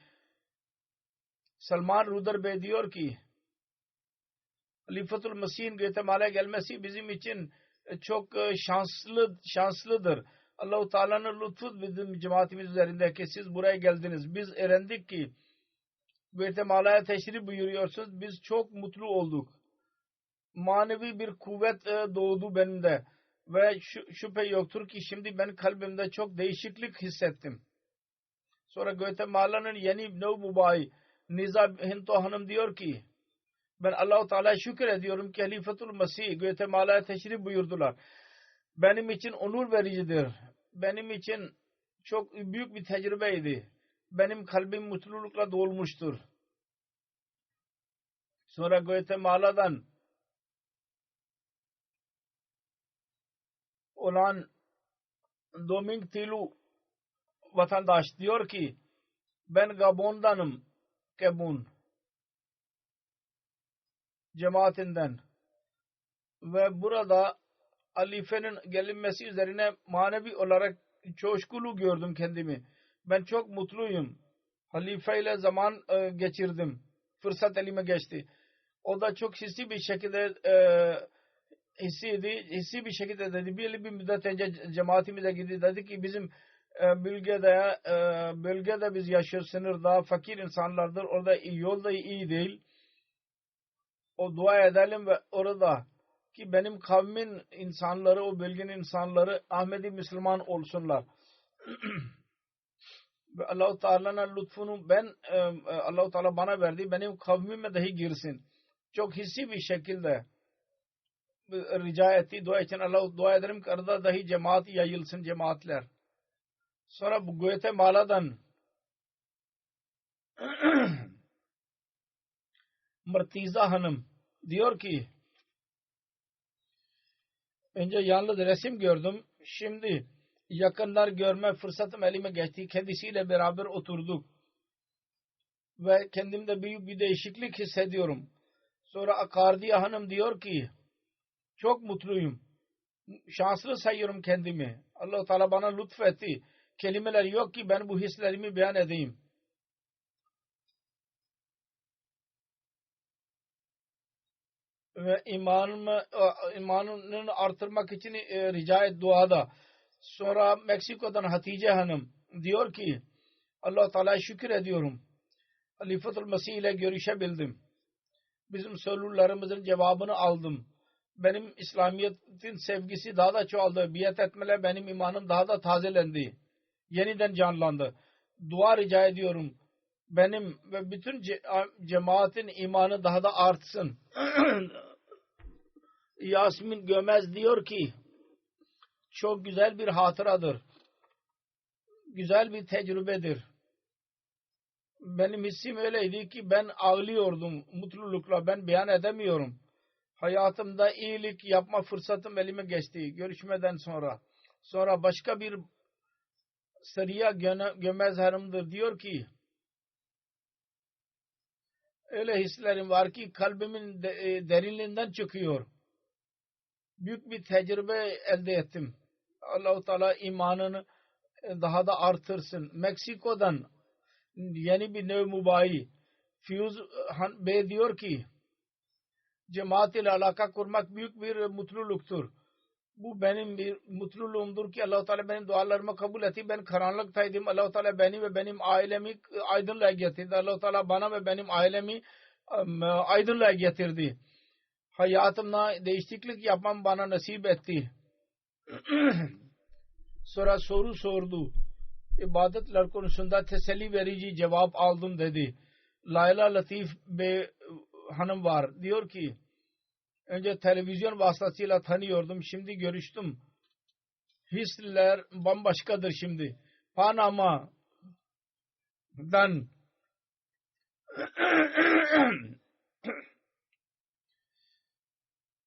Salman Ruder Bey diyor ki Halifatul Mesih'in Guatemala'ya gelmesi bizim için çok şanslıdır. Allah-u Teala'nın lütfu bizim cemaatimiz üzerinde ki siz buraya geldiniz. Biz öğrendik ki Guatemala'ya teşrif buyuruyorsunuz. Biz çok mutlu olduk. Manevi bir kuvvet doğdu benimde. Ve şüphe yoktur ki şimdi ben kalbimde çok değişiklik hissettim. Sonra Guatemala'nın yeni nev mübahi Niza Hinto Hanım diyor ki ben Allah-u Teala'ya şükür ediyorum ki Halifatul Mesih Guatemala'ya teşrif buyurdular. Benim için onur vericidir. Benim için çok büyük bir tecrübeydi. Benim kalbim mutlulukla dolmuştur. Sonra Guatemala'dan olan Doming Tilu vatandaş diyor ki ben Gabon'danım. Gabon cemaatinden ve burada halifenin gelinmesi üzerine manevi olarak coşkulu gördüm kendimi. Ben çok mutluyum. Halifeyle zaman geçirdim. Fırsat elime geçti. O da çok hissi bir şekilde hissi bir şekilde dedi. Bir müddet önce cemaatimize gitti. Dedi ki bizim bölgede biz yaşıyoruz. Sınırda fakir insanlardır. Orada yol da iyi değil. O dua edelim ve orada ki benim kavmin insanları, o bölgenin insanları Ahmedi Müslüman olsunlar. Ve Allah-u Teala'nın lütfunu Allah-u Teala bana verdi. Benim kavmime dahi girsin. Çok hissi bir şekilde rica etti. Dua için dua ederim ki arada dahi cemaat yayılsın, cemaatler. Sonra bu Guatemala'dan Martiza Hanım diyor ki önce yalnız resim gördüm. Şimdi yakınlar görme fırsatım elime geçti. Kendisiyle beraber oturduk. Ve kendimde büyük bir değişiklik hissediyorum. Sonra Akardiye Hanım diyor ki çok mutluyum. Şanslı sayıyorum kendimi. Allah-u Teala bana lütfetti. Kelimeler yok ki ben bu hislerimi beyan edeyim. Ve imanını artırmak için rica et duada. Sonra Meksiko'dan Hatice Hanım diyor ki Allah-u Teala'ya şükür ediyorum. Halifatul Mesih ile görüşebildim. Bizim sorularımızın cevabını aldım. Benim İslamiyet'in sevgisi daha da çoğaldı. Biat etmeyle benim imanım daha da tazelendi. Yeniden canlandı. Dua rica ediyorum. Benim ve bütün cemaatin imanı daha da artsın. Yasmin Gömez diyor ki çok güzel bir hatıradır. Güzel bir tecrübedir. Benim hissim öyleydi ki ben ağlıyordum mutlulukla. Ben beyan edemiyorum. Hayatımda iyilik yapma fırsatım elime geçti. Görüşmeden sonra. Sonra başka bir Sariya Gömez Hanım'dır. Diyor ki öyle hislerim var ki kalbimin derinliğinden çıkıyor. Büyük bir tecrübe elde ettim. Allah-u Teala imanını daha da artırsın. Meksiko'dan yeni bir nev mübahi Fiyuz Bey diyor ki Cemaat ile alaka kurmak büyük bir mutluluktur. Bu benim bir mutluluğumdur ki Allah-u Teala benim dualarımı kabul etti. Ben karanlıktaydım. Allah-u Teala beni ve benim ailemi aydınlığa getirdi. Allah-u Teala bana ve benim ailemi aydınlığa getirdi. Hayatımda değişiklik yapmam bana nasip etti. Sonra soru sordu. İbadetler konusunda teselli verici cevap aldım dedi. Layla Latif Bey hanım var. Diyor ki önce televizyon vasıtasıyla tanıyordum. Şimdi görüştüm. Hisler bambaşkadır şimdi.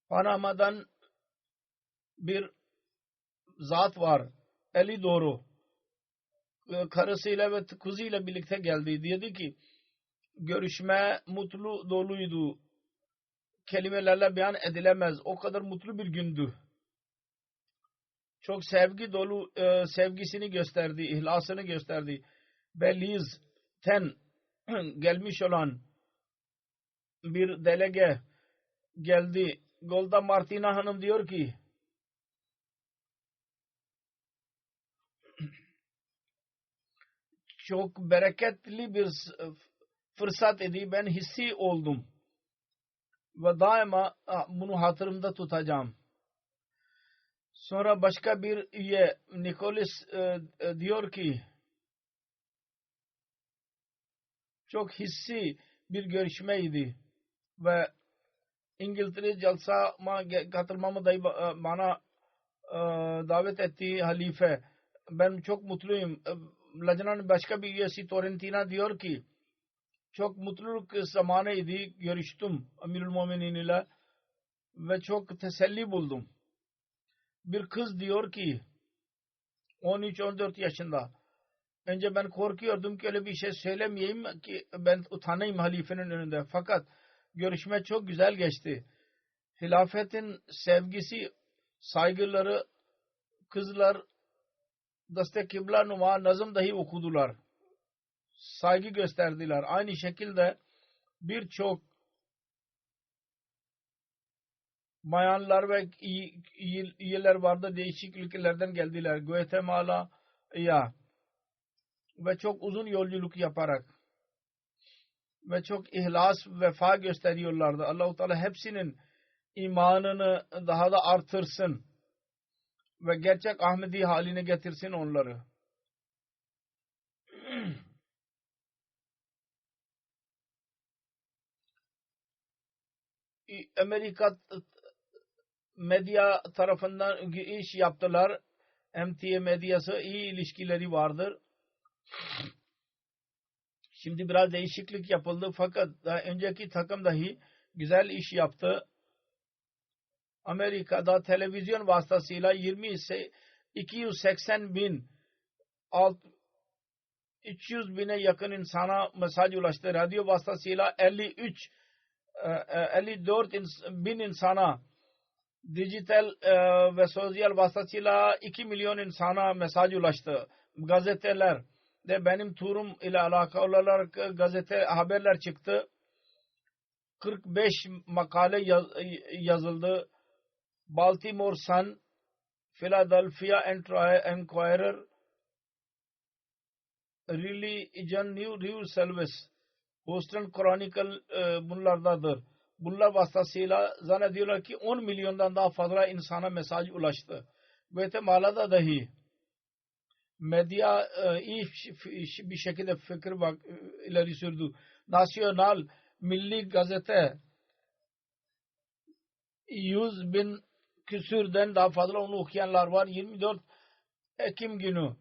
Panama'dan bir zat var. Eli doğru. Karısıyla ve kızıyla birlikte geldi. Dedi ki görüşme mutlu doluydu. Kelimelerle beyan edilemez. O kadar mutlu bir gündü. Çok sevgi dolu sevgisini gösterdi. İhlasını gösterdi. Beliz'ten gelmiş olan bir delege geldi. Golda Martina Hanım diyor ki çok bereketli bir fırsat idi. Ben hissi oldum. Ve daima bunu hatırımda tutacağım. Sonra başka bir üye Nicholas diyor ki çok hissi bir görüşmeydi ve İngiltere Jalsa'ma katılmamı da bana davet etti halife. Ben çok mutluyum. Lajna'nın başka bir üyesi Torrentina diyor ki çok mutluluk zamanıydı. Görüştüm Amirul Muminin ile ve çok teselli buldum. Bir kız diyor ki 13-14 yaşında. Önce ben korkuyordum ki öyle bir şey söylemeyeyim ki ben utanayım halifenin önünde. Fakat görüşme çok güzel geçti. Hilafetin sevgisi, saygıları, kızlar Daste Kibla Numa nazım dahi okudular. Saygı gösterdiler. Aynı şekilde birçok bayanlar ve üyeler vardı. Değişik ülkelerden geldiler. Guatemala'ya ve çok uzun yolculuk yaparak ve çok ihlas, vefa gösteriyorlardı. Allah-u Teala hepsinin imanını daha da artırsın ve gerçek Ahmedi haline getirsin onları. Amerika medya tarafından iş yaptılar. MTA medyası iyi ilişkileri vardır. Şimdi biraz değişiklik yapıldı fakat daha önceki takım dahi güzel iş yaptı. Amerika'da televizyon vasıtasıyla 280 bin 300 bine yakın insana mesaj ulaştı. Radyo vasıtasıyla 54 bin insana, dijital ve sosyal vasıtasıyla 2 milyon insana mesaj ulaştı. Gazeteler de benim turum ile alakalı olarak gazete haberler çıktı. 45 makale yazıldı. Baltimore Sun, Philadelphia Enquirer, Religion News Service, Boston Chronicle bunlardadır. Bunlar vasıtasıyla zannediyorlar ki 10 milyondan daha fazla insana mesaj ulaştı. Guatemala'da dahi medya iyi bir şekilde fikir ileri sürdü. Nasyonal Milli Gazete 100 bin küsürden daha fazla onu okuyanlar var. 24 Ekim günü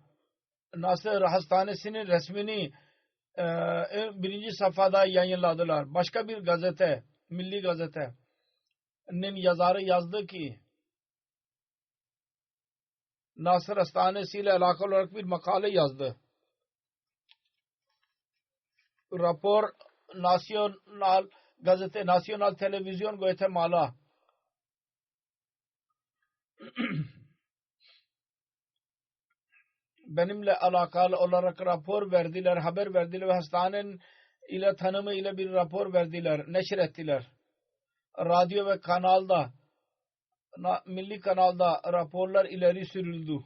Nasır Hastanesi'nin resmini birinci safhada yayınladılar. Başka bir gazete, Milli Gazete'nin yazarı yazdı ki Nasır Hastanesi ile alakalı olarak bir makale yazdı. Rapor Nasyonal Gazete, Nasyonal Televizyon Guatemala benimle alakalı olarak rapor verdiler, haber verdiler ve hastanenin ile tanımı ile bir rapor verdiler, neşrettiler. radyo ve kanalda, milli kanalda raporlar ileri sürüldü.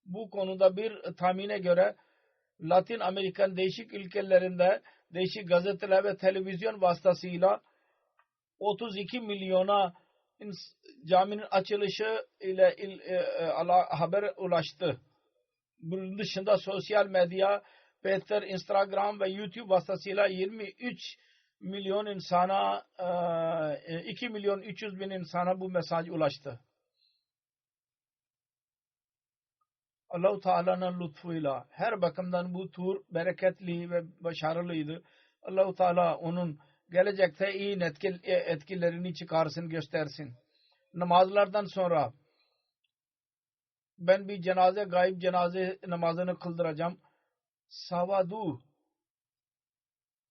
Bu konuda bir tahmine göre Latin Amerika'nın değişik ülkelerinde değişik gazeteler ve televizyon vasıtasıyla 32 milyona caminin açılışı ile haber ulaştı. Bunun dışında sosyal medya, Twitter, Instagram ve YouTube vasıtasıyla 23 milyon insana 2 milyon 300 bin insana bu mesaj ulaştı. Allah-u Teala'nın lütfuyla her bakımdan bu tur bereketli ve başarılıydı. Allah-u Teala onun gelecekte iyi etkilerini çıkarsın, göstersin. Namazlardan sonra ben bir gayb cenaze namazını kıldıracağım.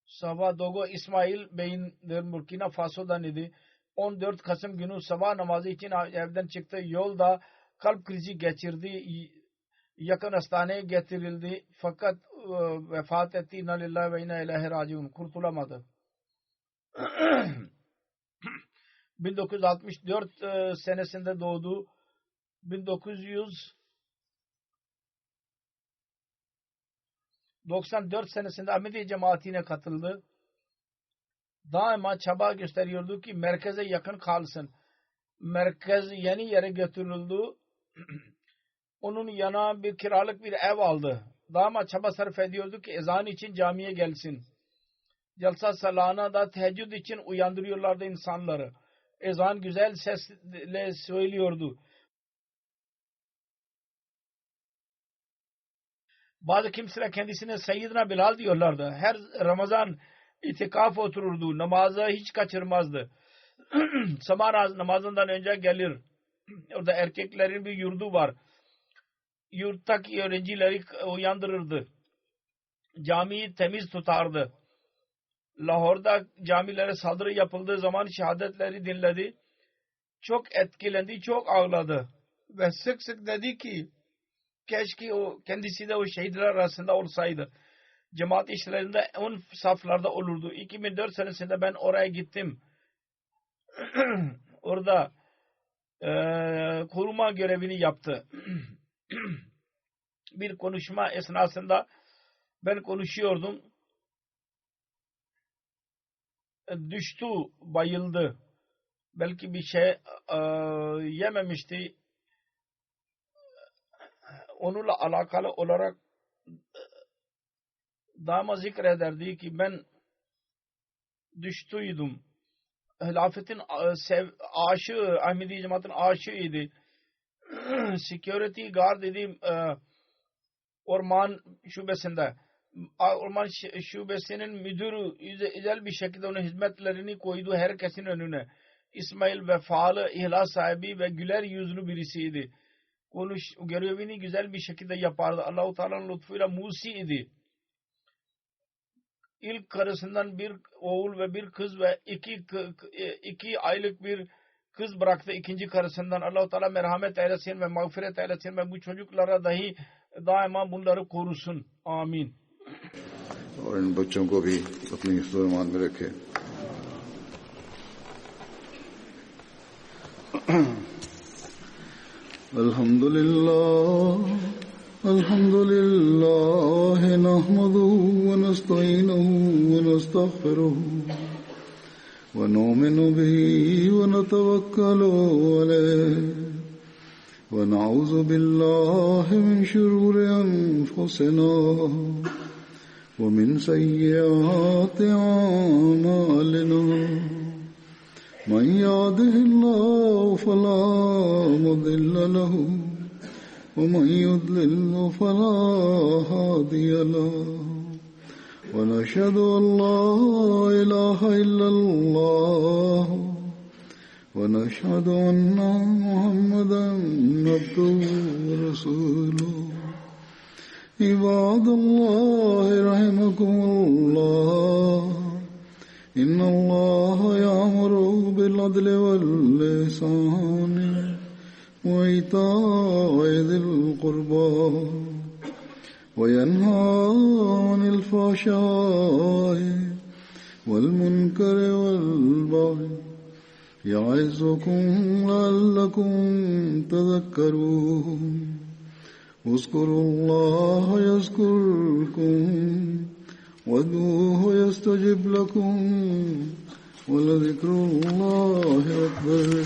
Savadogo İsmail Bey'in Burkina Faso'dan idi. 14 Kasım günü sabah namazı için evden çıktı. Yolda kalp krizi geçirdi. Yakın hastaneye getirildi. Fakat vefat etti. İnna lillahi ve inna ileyhi raciun. Kurtulamadı. 1964 senesinde doğdu. 1994 senesinde Ahmedi cemaatine katıldı. Daima çaba gösteriyordu ki merkeze yakın kalsın. Merkez yeni yere götürüldü. Onun yana bir kiralık bir ev aldı. Daima çaba sarf ediyordu ki ezan için camiye gelsin. Jalsa salana da teheccüd için uyandırıyorlardı insanları. Ezan güzel sesle söylüyordu. Bazı kimseler kendisine Seyyidina Bilal diyorlardı. Her Ramazan itikaf otururdu. Namazı hiç kaçırmazdı. Sabah namazından önce gelir. Orada erkeklerin bir yurdu var. Yurttaki öğrencileri uyandırırdı. Camiyi temiz tutardı. Lahor'da camilere saldırı yapıldığı zaman şehadetleri dinledi. Çok etkilendi, çok ağladı. Ve sık sık dedi ki keşke kendisi de o şehitler arasında olsaydı. Cemaat işlerinde ön saflarda olurdu. 2004 senesinde ben oraya gittim. Orada koruma görevini yaptı. Bir konuşma esnasında ben konuşuyordum. Düştü, bayıldı. Belki bir şey yememişti. Onunla alakalı olarak daima zikrederdi ki ben düştüydüm. Hilafetin aşığı, Ahmedi cemaatin aşığıydı. Security guard idi orman şubesinde. Orman şubesinin müdürü özel bir şekilde onun hizmetlerini koydu herkesin önüne. İsmail vefalı, ihlas sahibi ve güler yüzlü birisiydi. Görevini güzel bir şekilde yapardı. Allah-u Teala'nın lütfuyla Musi idi. İlk karısından bir oğul ve bir kız ve iki aylık bir kız bıraktı ikinci karısından. Allah-u Teala merhamet eylesin ve mağfiret eylesin ve bu çocuklara dahi daima bunları korusun. Amin. और इन बच्चों को भी अपनी हिफ्ज़-ओ-ईमान में रखे. Elhamdülillah nahmaduhu ve nestainuhu ve nestağfiruhu ve nu'minu bihi ve netevekkalu aleyh ve na'uzu billahi min şururi enfusina ve min seyyiati a'malina. من يهده الله فلا مضل له ومن يضلل فلا هادي له ونشهد أن لا إله إلا الله ونشهد أن محمدا عبده ورسوله. عباد الله رحمكم الله إن الله يأمر بالعدل والإحسان وإيتاء ذي القربى وينهى عن الفحشاء والمنكر والبغي يعظكم لعلكم تذكرون اذكروا الله يذكركم وادعوه يستجب لكم ولذكر الله أكبر